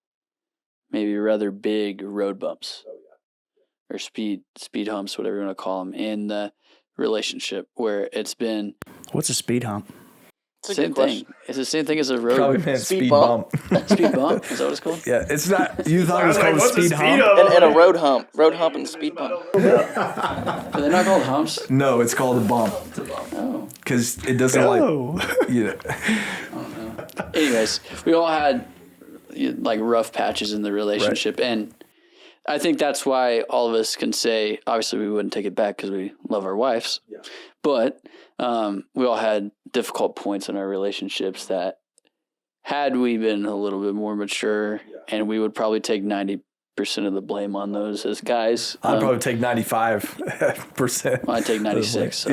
maybe rather big road bumps or speed humps, whatever you want to call them, in the relationship where it's been. What's a speed hump? Same thing. It's the same thing as a road. Probably meant speed bump. Speed bump? Is that what it's called? Yeah, it's not. You thought it was called a speed hump? And a road hump. Road hump and speed bump. Are they not called humps? No, it's called a bump. It's a bump. Oh. Because it doesn't Anyways, we all had like rough patches in the relationship. Right. And I think that's why all of us can say, obviously we wouldn't take it back because we love our wives, but we all had difficult points in our relationships that had we been a little bit more mature, and we would probably take 90% of the blame on those as guys. I'd probably take 95%. I'd take 96. So.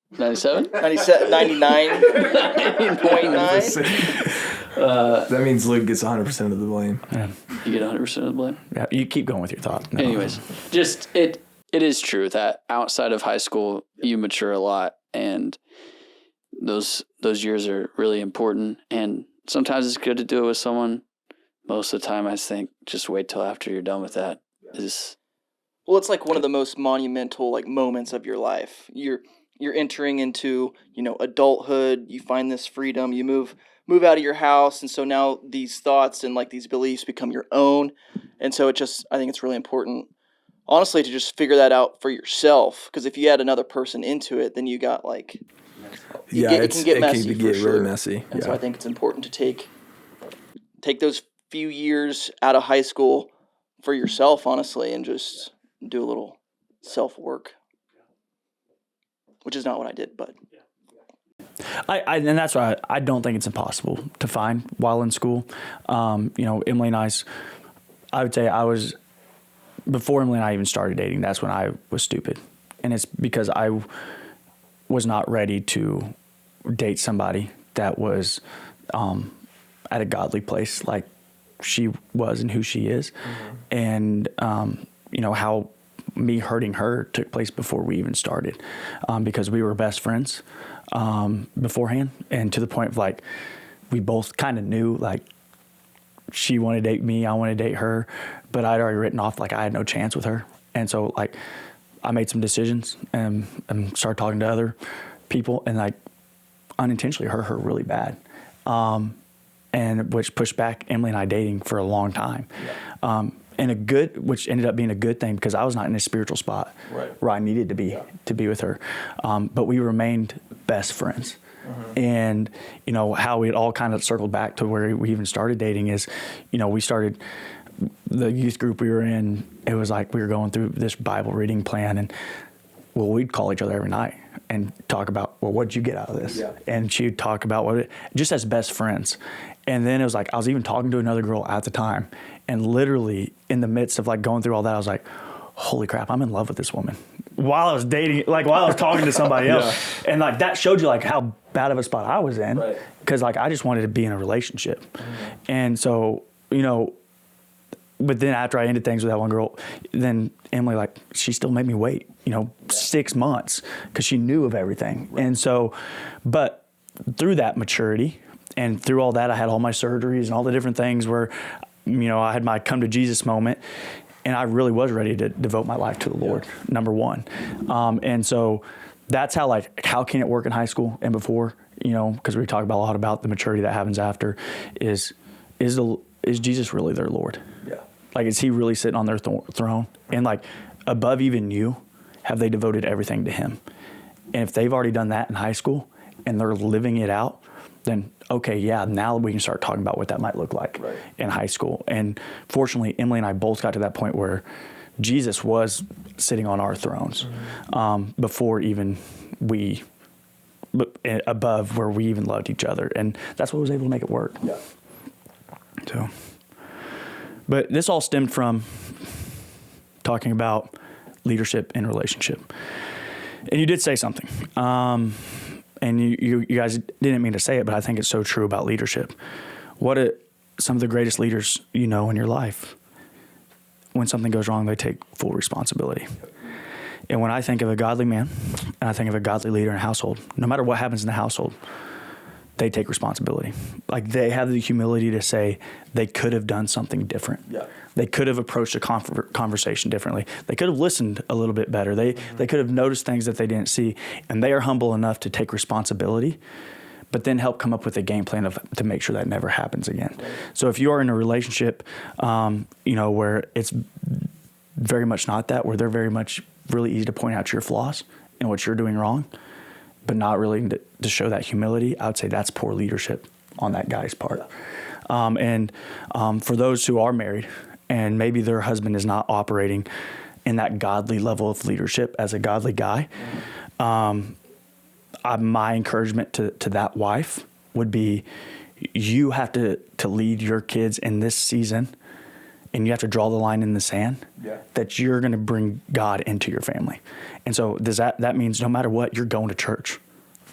97? 99.9. That means Luke gets 100% of the blame. Yeah. You get 100% of the blame? Yeah, you keep going with your thought. No. Anyways, just it is true that outside of high school, you mature a lot, and those years are really important. And sometimes it's good to do it with someone. Most of the time, I think just wait till after you're done with that. Well, it's like one of the most monumental like moments of your life. You're entering into, adulthood. You find this freedom. You move out of your house, and so now these thoughts and like these beliefs become your own. And so I think it's really important, honestly, to just figure that out for yourself. Because if you add another person into it, then you got like, it can get messy. It can get really messy. And so I think it's important to take those few years out of high school for yourself, honestly, and just do a little self-work. Which is not what I did, but. And that's why I don't think it's impossible to find while in school. Emily and I would say before Emily and I even started dating, that's when I was stupid. And it's because I was not ready to date somebody that was at a godly place like she was and who she is. And, how me hurting her took place before we even started, because we were best friends beforehand, and to the point of like we both kind of knew like she wanted to date me, I wanted to date her, but I'd already written off like I had no chance with her. And so like I made some decisions and started talking to other people and like unintentionally hurt her really bad, and which pushed back Emily and I dating for a long time. Which ended up being a good thing because I was not in a spiritual spot where I needed to be with her. But we remained best friends. And, how we had all kind of circled back to where we even started dating is, we started the youth group we were in. It was like we were going through this Bible reading plan, and we'd call each other every night and talk about, what'd you get out of this? Yeah. And she'd talk about just as best friends. And then it was like, I was even talking to another girl at the time, and literally in the midst of like going through all that, I was like, holy crap, I'm in love with this woman. While I was dating, like while I was talking to somebody else. Yeah. And like that showed you like how bad of a spot I was in. Right. Cause like I just wanted to be in a relationship. And so, but then after I ended things with that one girl, then Emily, like, she still made me wait, 6 months because she knew of everything. Right. And so, but through that maturity and through all that, I had all my surgeries and all the different things where, I had my come to Jesus moment, and I really was ready to devote my life to the Lord, number one. And so that's how, like, how can it work in high school and before, because we talk about a lot about the maturity that happens after is Jesus really their Lord? Yeah. Like, is he really sitting on their throne? And like above even you, have they devoted everything to him? And if they've already done that in high school and they're living it out, then okay, yeah, now we can start talking about what that might look like in high school. And fortunately, Emily and I both got to that point where Jesus was sitting on our thrones before even above where we even loved each other. And that's what was able to make it work. Yeah. So, but this all stemmed from talking about leadership and relationship. And you did say something. And you guys didn't mean to say it, but I think it's so true about leadership. Some of the greatest leaders in your life, when something goes wrong, they take full responsibility. And when I think of a godly man, and I think of a godly leader in a household, no matter what happens in the household, they take responsibility. Like, they have the humility to say they could have done something different. Yeah. They could have approached a conversation differently. They could have listened a little bit better. They could have noticed things that they didn't see. And they are humble enough to take responsibility, but then help come up with a game plan to make sure that never happens again. Right. So if you are in a relationship, where it's very much not that, where they're very much really easy to point out your flaws and what you're doing wrong, but not really to show that humility, I would say that's poor leadership on that guy's part. And for those who are married and maybe their husband is not operating in that godly level of leadership as a godly guy, my encouragement to that wife would be, you have to lead your kids in this season, and you have to draw the line in the sand that you're going to bring God into your family. And so that means no matter what, you're going to church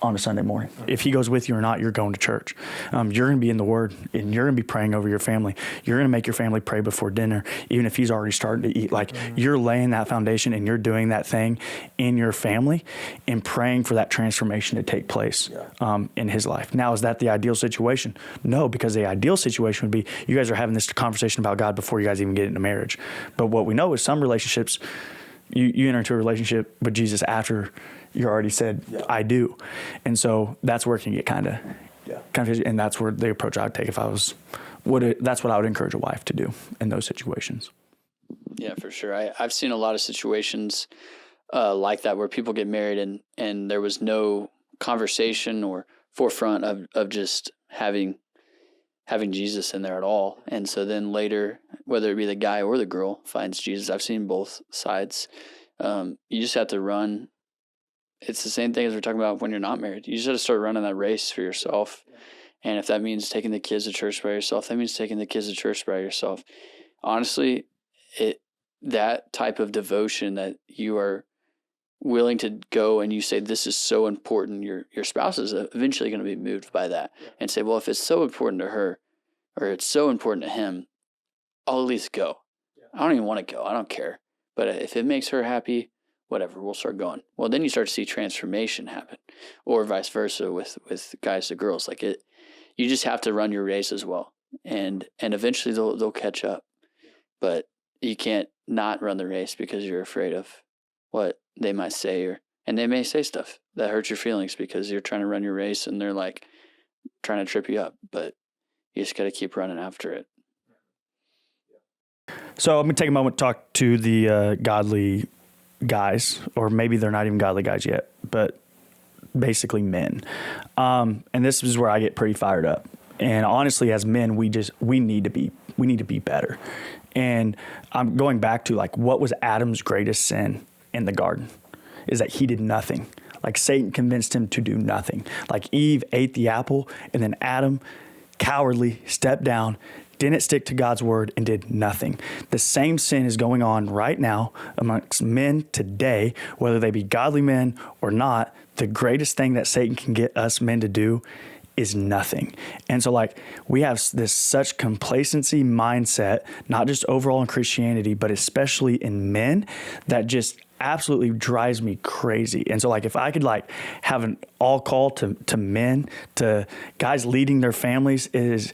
on a Sunday morning. If he goes with you or not, you're going to church. You're going to be in the Word, and you're going to be praying over your family. You're going to make your family pray before dinner, even if he's already starting to eat. Like, you're laying that foundation, and you're doing that thing in your family and praying for that transformation to take place in his life. Now, is that the ideal situation? No, because the ideal situation would be you guys are having this conversation about God before you guys even get into marriage. But what we know is some relationships, you enter into a relationship with Jesus after you already said, I do. And so that's where it can get kind of, and that's where the approach I would take if I was, that's what I would encourage a wife to do in those situations. Yeah, for sure. I've seen a lot of situations like that where people get married and there was no conversation or forefront of just having Jesus in there at all. And so then later, whether it be the guy or the girl finds Jesus, I've seen both sides. You just have to run it's the same thing as we're talking about when you're not married. You just got to start running that race for yourself. And if that means taking the kids to church by yourself, that means taking the kids to church by yourself. Honestly, that type of devotion that you are willing to go and you say, this is so important, your spouse is eventually going to be moved by that and say, well, if it's so important to her or it's so important to him, I'll at least go. I don't even want to go. I don't care. But if it makes her happy, whatever, we'll start going. Well, then you start to see transformation happen, or vice versa with guys to girls. Like you just have to run your race as well, and eventually they'll catch up. But you can't not run the race because you're afraid of what they might say, and they may say stuff that hurts your feelings because you're trying to run your race and they're like trying to trip you up. But you just got to keep running after it. So I'm going to take a moment to talk to the godly guys, or maybe they're not even godly guys yet, but basically men. And this is where I get pretty fired up. And honestly, as men, we need to be better. And I'm going back to like, what was Adam's greatest sin in the garden? Is that he did nothing. Like Satan convinced him to do nothing. Like Eve ate the apple, and then Adam cowardly stepped down, didn't stick to God's word, and did nothing. The same sin is going on right now amongst men today, whether they be godly men or not. The greatest thing that Satan can get us men to do is nothing. And so like we have this such complacency mindset, not just overall in Christianity, but especially in men, that just absolutely drives me crazy. And so like if I could like have an all call to men, to guys leading their families, is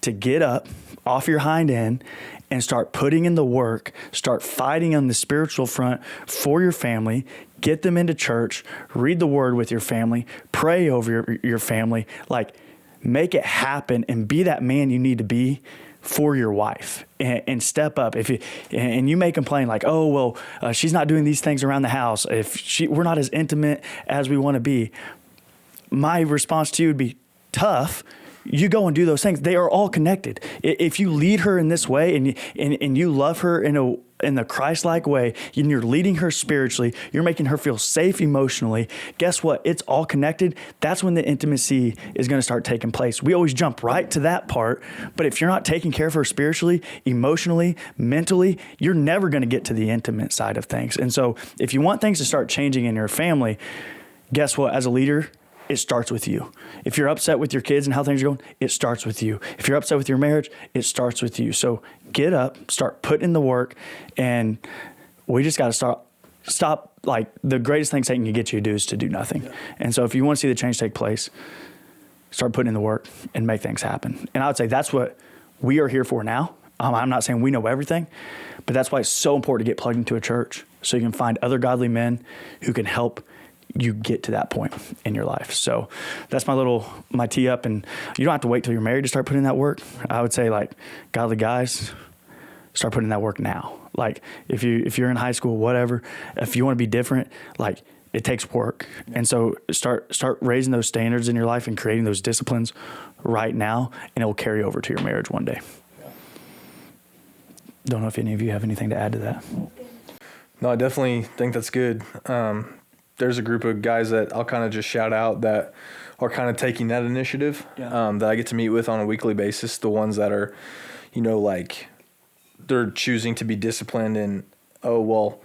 to get up off your hind end and start putting in the work, start fighting on the spiritual front for your family, get them into church, read the word with your family, pray over your family, like make it happen and be that man you need to be for your wife, and step up. And you may complain like, oh, well, she's not doing these things around the house. We're not as intimate as we want to be. My response to you would be tough. You go and do those things. They are all connected. If you lead her in this way and you love her in the Christ-like way, and you're leading her spiritually, you're making her feel safe emotionally, guess what? It's all connected. That's when the intimacy is going to start taking place. We always jump right to that part, but if you're not taking care of her spiritually, emotionally, mentally, you're never going to get to the intimate side of things. And so if you want things to start changing in your family, guess what? As a leader, it starts with you. If you're upset with your kids and how things are going, it starts with you. If you're upset with your marriage, it starts with you. So get up, start putting in the work, and we just got to stop. Like the greatest thing Satan can get you to do is to do nothing. Yeah. And so if you want to see the change take place, start putting in the work and make things happen. And I would say that's what we are here for now. I'm not saying we know everything, but that's why it's so important to get plugged into a church so you can find other godly men who can help you get to that point in your life. So that's my tee up, and you don't have to wait till you're married to start putting in that work. I would say like godly guys, start putting in that work now. Like if you're in high school, whatever, if you want to be different, like it takes work. And so start raising those standards in your life and creating those disciplines right now, and it will carry over to your marriage one day. Don't know if any of you have anything to add to that. No, I definitely think that's good. There's a group of guys that I'll kind of just shout out that are kind of taking that initiative, that I get to meet with on a weekly basis. The ones that are, like they're choosing to be disciplined and, oh, well,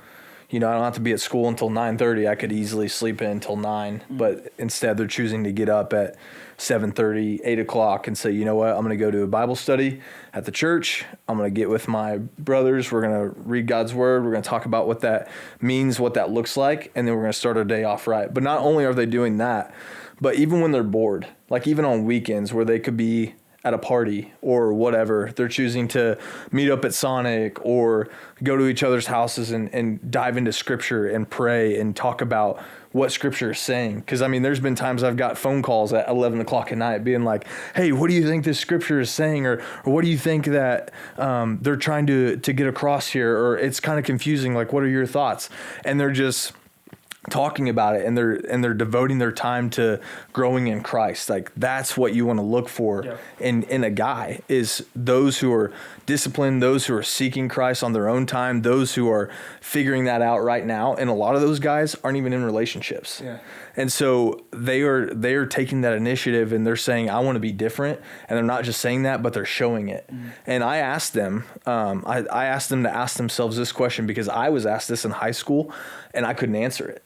I don't have to be at school until 9:30. I could easily sleep in until 9, but instead they're choosing to get up at 7:30, 8 o'clock and say, you know what, I'm going to go to a Bible study at the church. I'm going to get with my brothers. We're going to read God's word. We're going to talk about what that means, what that looks like, and then we're going to start our day off right. But not only are they doing that, but even when they're bored, like even on weekends where they could be at a party or whatever, they're choosing to meet up at Sonic or go to each other's houses and dive into scripture and pray and talk about what scripture is saying. Because there's been times I've got phone calls at 11 o'clock at night being like, hey, what do you think this scripture is saying? Or what do you think that they're trying to get across here? Or it's kind of confusing. Like, what are your thoughts? And they're just talking about it, and they're devoting their time to growing in Christ. Like, that's what you want to look for in a guy, is those who are disciplined, those who are seeking Christ on their own time, those who are figuring that out right now. And a lot of those guys aren't even in relationships. Yeah. And so they are taking that initiative, and they're saying, I want to be different. And they're not just saying that, but they're showing it. And I asked them, I asked them to ask themselves this question, because I was asked this in high school and I couldn't answer it.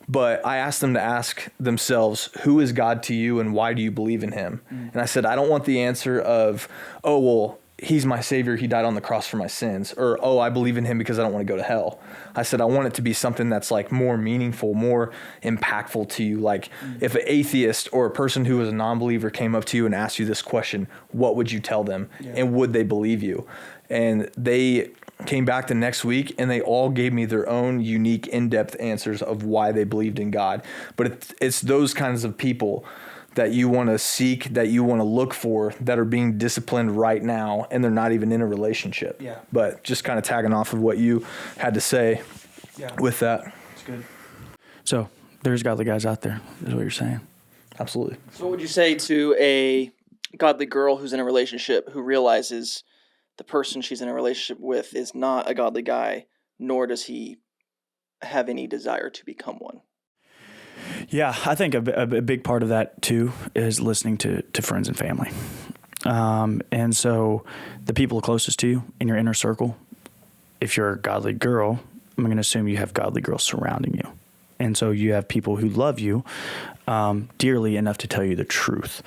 But I asked them to ask themselves, who is God to you and why do you believe in him? And I said, I don't want the answer of, oh, well, he's my savior, he died on the cross for my sins, or, oh, I believe in him because I don't want to go to hell. I said, I want it to be something that's like more meaningful, more impactful to you. Like, if an atheist or a person who is a non-believer came up to you and asked you this question, what would you tell them? And would they believe you? And they came back the next week, and they all gave me their own unique, in-depth answers of why they believed in God. But it's those kinds of people that you want to seek, that you want to look for, that are being disciplined right now, and they're not even in a relationship. Yeah. But just kind of tagging off of what you had to say with that. It's good. So there's godly guys out there, is what you're saying. Absolutely. So what would you say to a godly girl who's in a relationship who realizes the person she's in a relationship with is not a godly guy, nor does he have any desire to become one? Yeah, I think a big part of that too is listening to friends and family. And so the people closest to you in your inner circle, if you're a godly girl, I'm going to assume you have godly girls surrounding you. And so you have people who love you dearly enough to tell you the truth.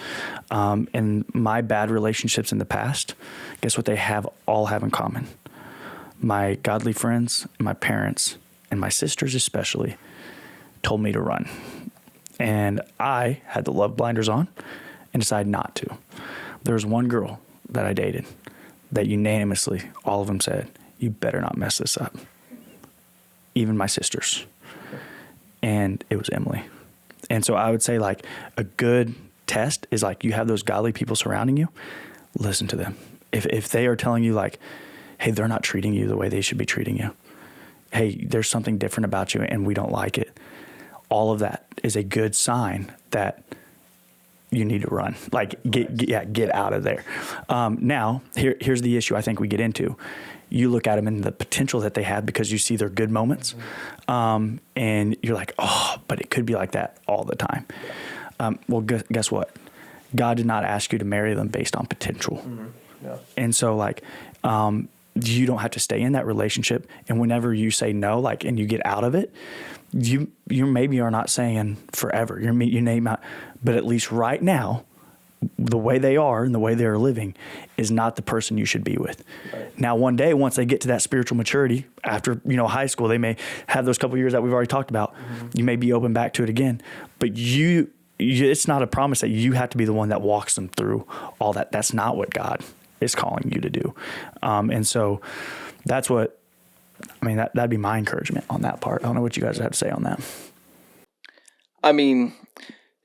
And my bad relationships in the past, guess what they all have in common? My godly friends, my parents, and my sisters especially told me to run. And I had the love blinders on and decided not to. There was one girl that I dated that unanimously, all of them said, you better not mess this up. Even my sisters. And it was Emily. And so I would say, like, a good test is, like, you have those godly people surrounding you, listen to them. If they are telling you, like, hey, they're not treating you the way they should be treating you. Hey, there's something different about you and we don't like it. All of that is a good sign that you need to run. Like, get out of there. Now, here's the issue I think we get into. You look at them and the potential that they have because you see their good moments. And you're like, oh, but it could be like that all the time. Well, guess what? God did not ask you to marry them based on potential. Mm-hmm. Yeah. And so, like, you don't have to stay in that relationship. And whenever you say no, like, and you get out of it, you maybe are not saying forever. You may not, but at least right now, the way they are and the way they are living is not the person you should be with. Right. Now, one day, once they get to that spiritual maturity after, high school, they may have those couple of years that we've already talked about. Mm-hmm. You may be open back to it again, but it's not a promise that you have to be the one that walks them through all that. That's not what God is calling you to do. And so that's what, that'd be my encouragement on that part. I don't know what you guys have to say on that.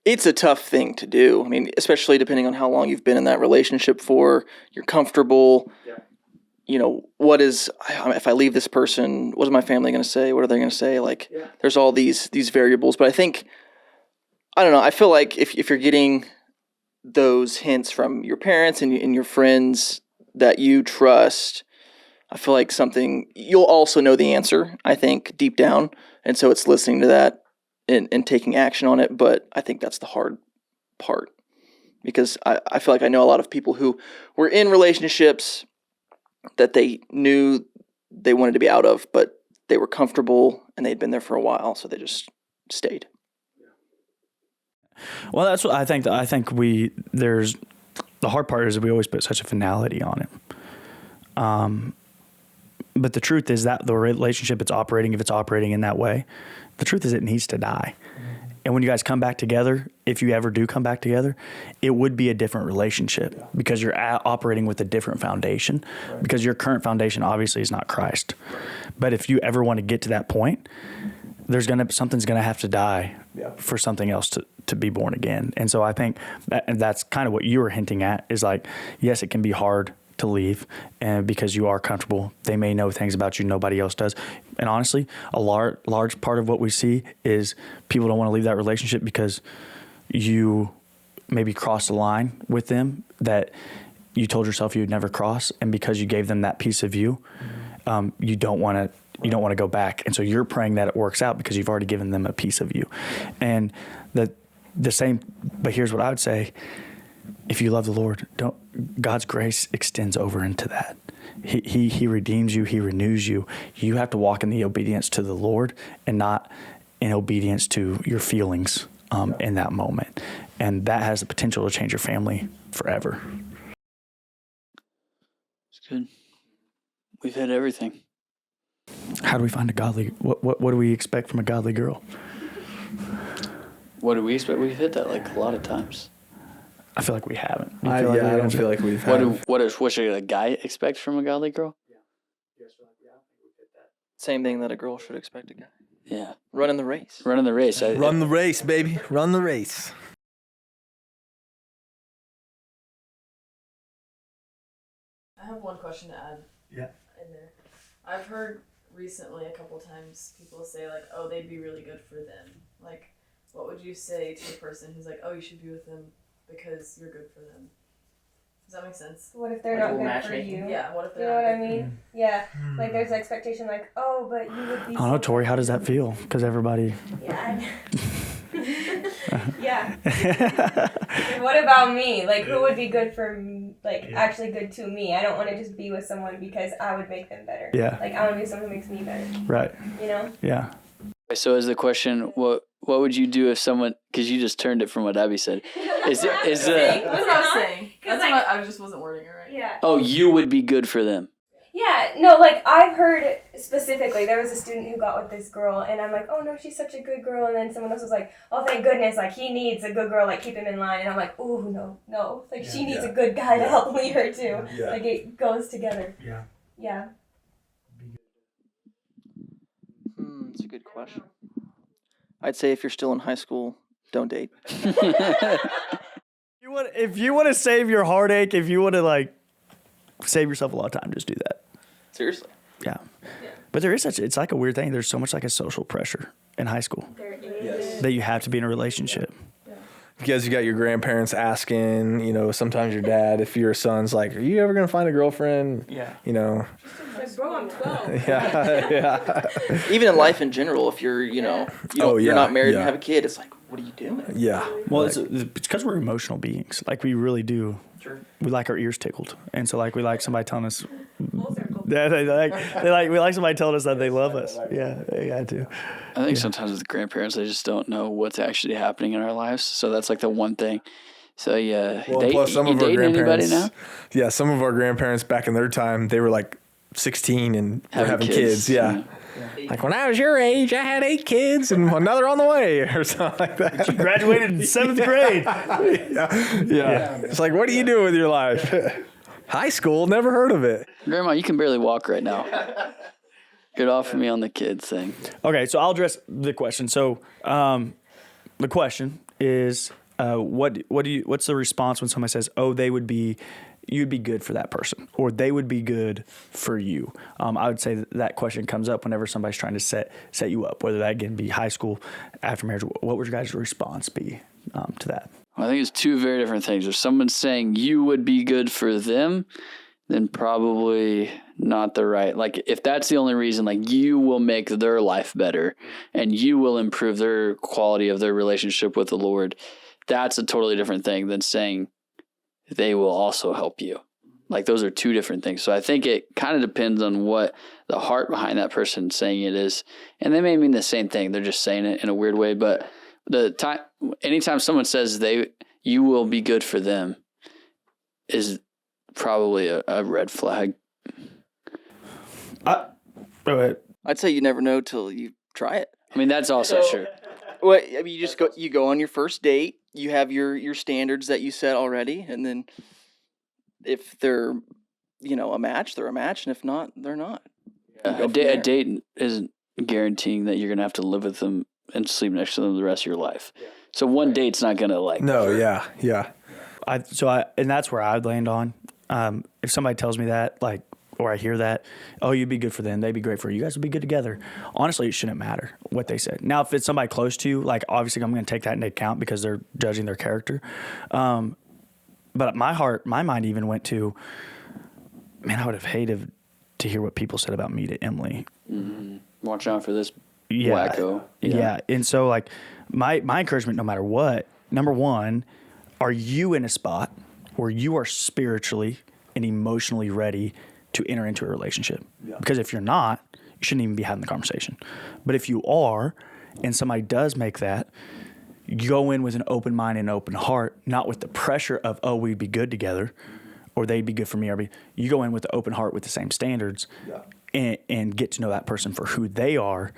It's a tough thing to do. Especially depending on how long you've been in that relationship for. You're comfortable. Yeah. If I leave this person, what is my family going to say? What are they going to say? There's all these variables. But I think, I don't know, I feel like if you're getting those hints from your parents and your friends that you trust, I feel like you'll also know the answer, I think, deep down. And so it's listening to that and taking action on it. But I think that's the hard part, because I feel like I know a lot of people who were in relationships that they knew they wanted to be out of, but they were comfortable and they'd been there for a while, so they just stayed. Well, that's what I think. There's the hard part is we always put such a finality on it. But the truth is that the relationship if it's operating in that way, the truth is it needs to die. Mm-hmm. And when you guys come back together, if you ever do come back together, it would be a different relationship because you're operating with a different foundation, because your current foundation obviously is not Christ. But if you ever want to get to that point, something's gonna have to die for something else to be born again. And so I think that's kind of what you were hinting at is like, yes, it can be hard to leave, and because you are comfortable, they may know things about you nobody else does. And honestly, a large part of what we see is people don't want to leave that relationship because you maybe crossed a line with them that you told yourself you'd never cross, and because you gave them that piece of you, you don't want to go back, and so you're praying that it works out because you've already given them a piece of you, and the same. But here's what I would say: if you love the Lord, God's grace extends over into that. He redeems you. He renews you. You have to walk in the obedience to the Lord and not in obedience to your feelings in that moment, and that has the potential to change your family forever. It's good. We've hit everything. How do we find a godly? What do we expect from a godly girl? What do we expect? We've hit that like a lot of times. I feel like we haven't. I don't feel like we've had. What should a guy expect from a godly girl? Same thing that a girl should expect a guy. Yeah. Running the race. Running the race. Run the race, baby. Run the race. I have one question to add. Yeah. In there, I've heard recently a couple times people say like, "Oh, they'd be really good for them." Like, what would you say to a person who's like, "Oh, you should be with them because you're good for them"? Does that make sense? What if they're Like not good for matchmaking? you? Yeah. What if You they're know not what I good for mean? Yeah. Like there's an expectation like, oh, but you would be. I don't know, Tori. How does that feel? Because everybody. Yeah. Yeah. And what about me? Like, who would be good for me? Like, actually good to me? I don't want to just be with someone because I would make them better. Yeah. Like, I want to be with someone who makes me better. Right. You know? Yeah. So is the question, what would you do if someone, because you just turned it from what Abby said. Is That's what I was saying. That's like- what I just wasn't wording it right. Yeah. oh, you would be good for them. Yeah, no, like, I've heard specifically, there was a student who got with this girl, and I'm like, oh, no, she's such a good girl, and then someone else was like, oh, thank goodness, like, he needs a good girl, like, keep him in line, and I'm like, ooh, no, like, she needs a good guy to help lead her, too. Yeah. Like, it goes together. Yeah. Yeah. That's a good question. I'd say if you're still in high school, don't date. If you want to save your heartache, if you want to, like, save yourself a lot of time, just do that. Seriously. Yeah. But there is it's like a weird thing. There's so much like a social pressure in high school that you have to be in a relationship. Because you got your grandparents asking, sometimes your dad, if your son's like, are you ever going to find a girlfriend? Yeah. Like, bro, I'm 12. Yeah. Even in life in general, if you're, you're not married and have a kid, it's like, what are you doing? Yeah. Well, it's because we're emotional beings. Like, we really do. Sure. We like our ears tickled. And so, like, we like somebody telling us. Yeah, we like somebody telling us that they love us. Yeah, they got to. I think sometimes with grandparents, they just don't know what's actually happening in our lives. So that's like the one thing. So yeah, Well, plus some of our anybody grandparents. now? Yeah, some of our grandparents back in their time, they were like 16 and were having kids. Yeah. Like when I was your age, I had 8 kids and another on the way or something like that. You graduated in 7th grade. Yeah. It's like, what do you do with your life? High school, never heard of it. Grandma, you can barely walk right now. Get off of me on the kids thing. Okay, so I'll address the question. So the question is, what's the response when somebody says, "Oh, you'd be good for that person," or "They would be good for you"? I would say that question comes up whenever somebody's trying to set you up, whether that again be high school, after marriage. What would your guys' response be to that? Well, I think it's two very different things. If someone's saying you would be good for them, then probably not the right. Like, if that's the only reason, like, you will make their life better and you will improve their quality of their relationship with the Lord, that's a totally different thing than saying they will also help you. Like, those are two different things. So I think it kind of depends on what the heart behind that person saying it is. And they may mean the same thing. They're just saying it in a weird way. But anytime someone says you will be good for them is probably a red flag. I'd say you never know till you try it. I mean, that's also true. Well, I mean, you go on your first date. You have your standards that you set already, and then if they're a match, they're a match, and if not, they're not. A date isn't guaranteeing that you're gonna have to live with them and sleep next to them the rest of your life. So one date's not gonna No, yeah. And that's where I'd land on. If somebody tells me that, like, or I hear that, oh, you'd be good for them, they'd be great for you, guys would be good together. Honestly, it shouldn't matter what they said. Now, if it's somebody close to you, like, obviously I'm going to take that into account because they're judging their character. But my mind even went to, man, I would have hated to hear what people said about me to Emily. Mm-hmm. Watch out for this Yeah. wacko. Yeah. And so, like, my encouragement, no matter what, number one, are you in a spot where you are spiritually and emotionally ready to enter into a relationship? Yeah. Because if you're not, you shouldn't even be having the conversation. But if you are, and somebody does make that, you go in with an open mind and open heart, not with the pressure of, oh, we'd be good together, or they'd be good for me. You go in with the open heart with the same standards, and get to know that person for who they are,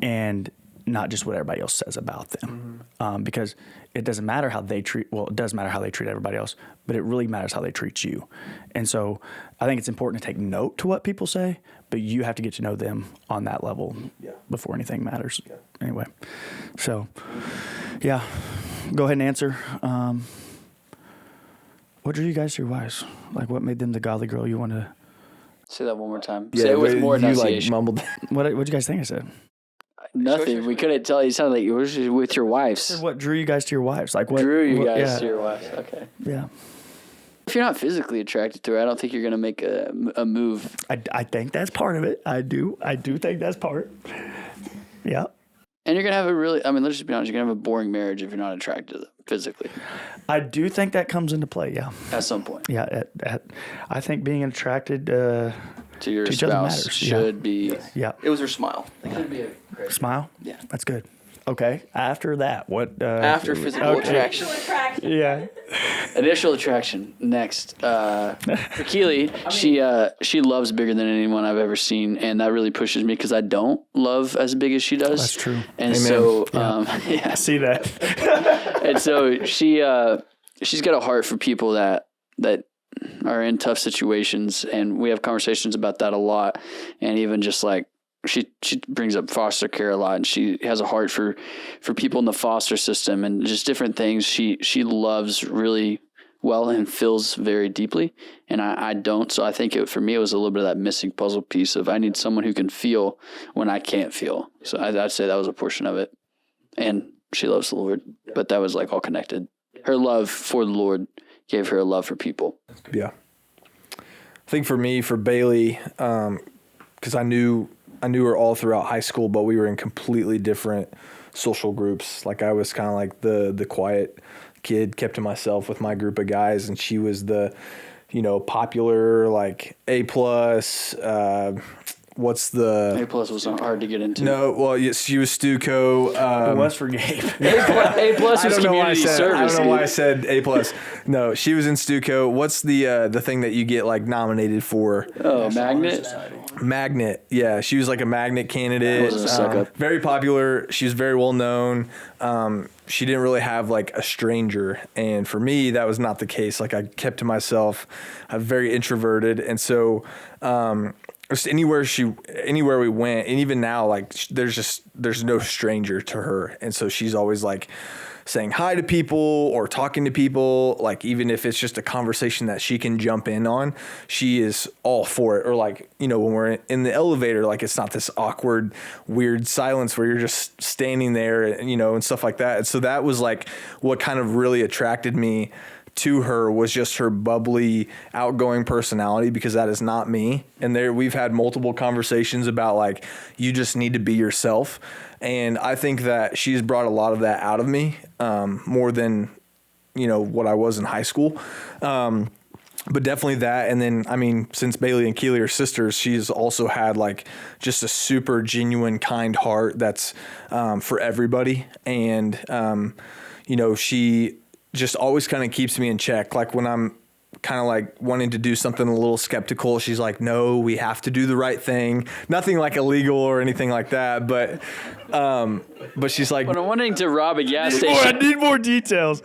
and not just what everybody else says about them. Because it doesn't matter how they treat, well, it does matter how they treat everybody else, but it really matters how they treat you. And so I think it's important to take note to what people say, but you have to get to know them on that level before anything matters. Yeah. Anyway, so yeah, go ahead and answer. What drew you guys to your wives? Like, what made them the godly girl you want to? Say that one more time. Yeah, Say it with more you like enunciation. mumbled. What'd you guys think I said? Nothing. We couldn't tell. You sounded like you were just with your wives. What drew you guys to your wives? Like, what Drew you what- guys yeah. to your wives. Okay. Yeah. If you're not physically attracted to her, I don't think you're going to make a move. I think that's part of it. I do think that's part. Yeah. And you're going to have let's just be honest, you're going to have a boring marriage if you're not attracted to them physically I do think that comes into play. Yeah. at some point. Yeah. I think being attracted To your To each other spouse matters, should be. yeah. It was her smile. Smile. Yeah. That's good. Okay. After that, what? After physical attraction. Yeah. Initial attraction. Next, for Keely, she loves bigger than anyone I've ever seen, and that really pushes me because I don't love as big as she does. That's true. And Amen. so, I see that. and so she's got a heart for people that are in tough situations, and we have conversations about that a lot. And even just like she brings up foster care a lot, and she has a heart for people in the foster system and just different things. She loves really well and feels very deeply, and I don't. So I think for me it was a little bit of that missing puzzle piece of I need someone who can feel when I can't feel. So I'd say that was a portion of it. And she loves the Lord, but that was like all connected. Her love for the Lord gave her a love for people. Yeah. I think for me, for Bailey, because I knew her all throughout high school, but we were in completely different social groups. Like I was kind of like the quiet kid, kept to myself with my group of guys, and she was the, popular, like A+. What's the A+ was hard to get into. No, well, yes, she was Stuco. West for Gabe. A+ was community service. I don't know why I dude. said A+. No, she was in Stuco. What's the thing that you get like nominated for? Oh, Magnet. Magnet. Yeah, she was like a Magnet candidate. Wasn't a suck-up. Very popular. She was very well known. She didn't really have like a stranger, and for me that was not the case. Like I kept to myself. I'm very introverted, and so just anywhere we went, and even now, like there's no stranger to her, and so she's always like saying hi to people or talking to people. Like even if it's just a conversation that she can jump in on, she is all for it. Or like when we're in the elevator, like it's not this awkward, weird silence where you're just standing there, and stuff like that. And so that was like what kind of really attracted me to her, was just her bubbly, outgoing personality, because that is not me. And we've had multiple conversations about like, you just need to be yourself. And I think that she's brought a lot of that out of me, more than, what I was in high school. But definitely that. And then, since Bailey and Keely are sisters, she's also had like just a super genuine, kind heart that's for everybody. And, she just always kind of keeps me in check. Like when I'm kind of like wanting to do something a little skeptical, she's like, no, we have to do the right thing. Nothing like illegal or anything like that. But she's like, When I'm wanting to rob a gas I station, need more details.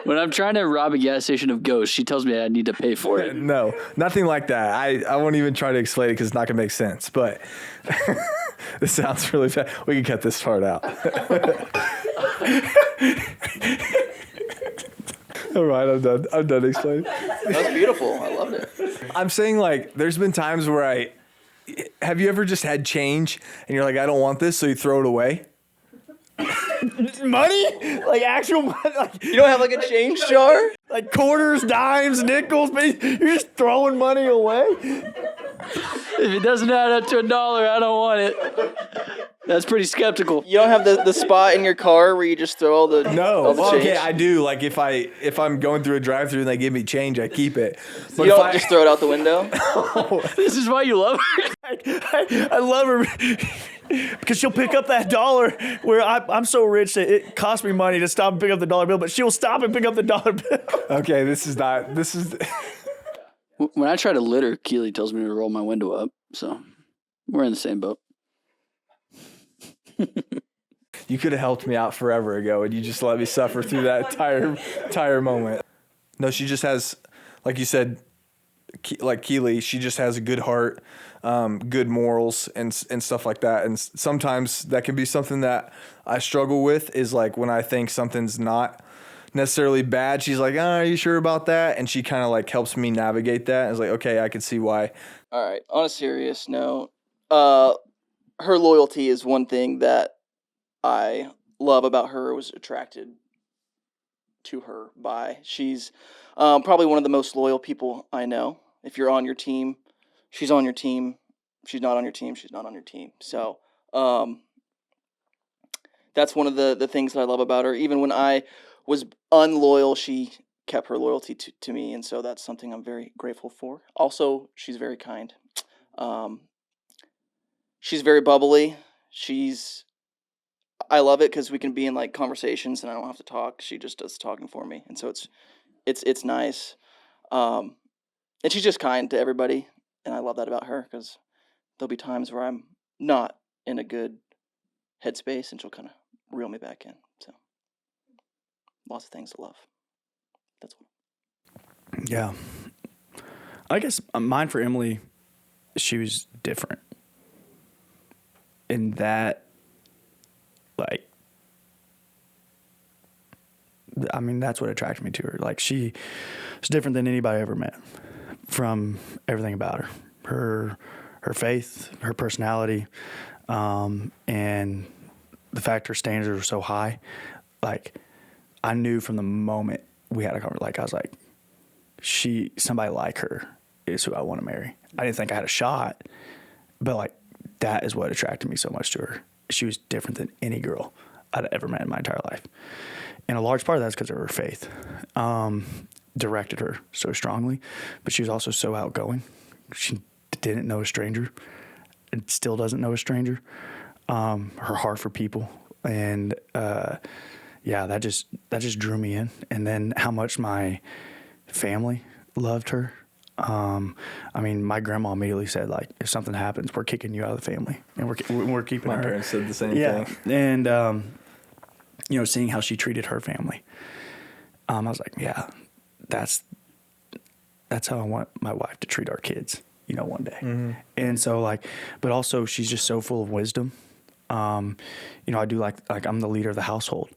when I'm trying to rob a gas station of ghosts, she tells me I need to pay for it. no, nothing like that. I won't even try to explain it because it's not going to make sense. But this sounds really bad. We can cut this part out. All right, I'm done explaining. That was beautiful. I loved it. I'm saying, like, there's been times where have you ever just had change and you're like, I don't want this, so you throw it away? Money? Like actual money? Like, You don't have like a change jar? like quarters, dimes, nickels, but you're just throwing money away? If it doesn't add up to $1, I don't want it. That's pretty skeptical. You don't have the spot in your car where you just throw all the No. all the Well, change? okay, I do. Like if I'm going through a drive-through and they give me change, I keep it. But You if don't just throw it out the window? This is why you love her. I love her because she'll pick up that dollar where I'm so rich that it costs me money to stop and pick up the dollar bill, but she'll stop and pick up the dollar bill. Okay, this is When I try to litter, Keely tells me to roll my window up. So we're in the same boat. you could have helped me out forever ago and you just let me suffer through that entire moment. No, she just has, like you said, like Keely, she just has a good heart, good morals and stuff like that. And sometimes that can be something that I struggle with, is like when I think something's not necessarily bad, she's like, are you sure about that? And she kind of like helps me navigate that. It's like, okay, I can see why. All right. On a serious note, her loyalty is one thing that I love about her, was attracted to her by. She's probably one of the most loyal people I know. If you're on your team, she's on your team. If she's not on your team, she's not on your team. So that's one of the things that I love about her. Even when I was unloyal, she kept her loyalty to me, and so that's something I'm very grateful for. Also, she's very kind. She's very bubbly. I love it because we can be in like conversations and I don't have to talk. She just does talking for me, and so it's nice. And she's just kind to everybody, and I love that about her, because there'll be times where I'm not in a good headspace, and she'll kind of reel me back in. So lots of things to love. That's what. Yeah. I guess mine for Emily, she was different in that, like, I mean, that's what attracted me to her. Like, she was different than anybody I ever met, from everything about her. Her faith, her personality, and the fact her standards were so high. Like, I knew from the moment we had a conversation, like, I was like, somebody like her is who I want to marry. I didn't think I had a shot, but like, that is what attracted me so much to her. She was different than any girl I'd ever met in my entire life. And a large part of that is because of her faith. Directed her so strongly, but she was also so outgoing. She didn't know a stranger and still doesn't know a stranger. Her heart for people. And, yeah, that just drew me in. And then how much my family loved her. I mean, my grandma immediately said, like, if something happens, we're kicking you out of the family, and we're keeping My her. parents said the same Yeah. thing. And, seeing how she treated her family, I was like, yeah, that's how I want my wife to treat our kids, one day. Mm-hmm. And so, like, but also she's just so full of wisdom. I do like I'm the leader of the household,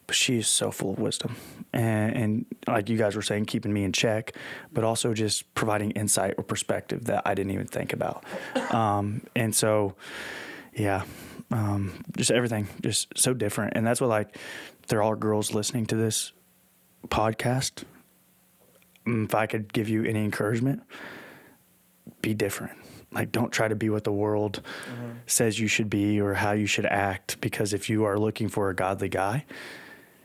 but she is so full of wisdom. And like you guys were saying, keeping me in check, but also just providing insight or perspective that I didn't even think about. And so, yeah, just everything, just so different. And that's what, like, there are girls listening to this podcast. If I could give you any encouragement, be different. Like, don't try to be what the world says you should be or how you should act, because if you are looking for a godly guy,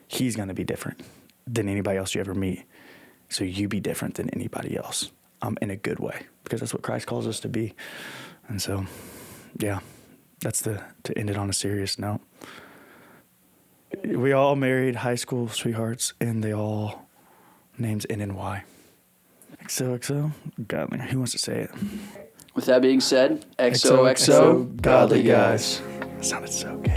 he's going to be different than anybody else you ever meet. So you be different than anybody else, in a good way, because that's what Christ calls us to be. And so, yeah, that's to end it on a serious note. We all married high school sweethearts, and they all names end in Y. XOXO, godly. Who wants to say it? With that being said, XOXO, godly guys. That sounded so good.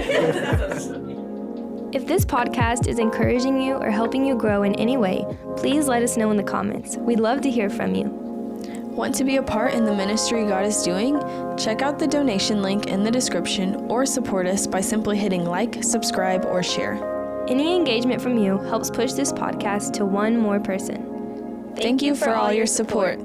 If this podcast is encouraging you or helping you grow in any way, please let us know in the comments. We'd love to hear from you. Want to be a part in the ministry God is doing? Check out the donation link in the description, or support us by simply hitting like, subscribe, or share. Any engagement from you helps push this podcast to one more person. Thank you for all your support.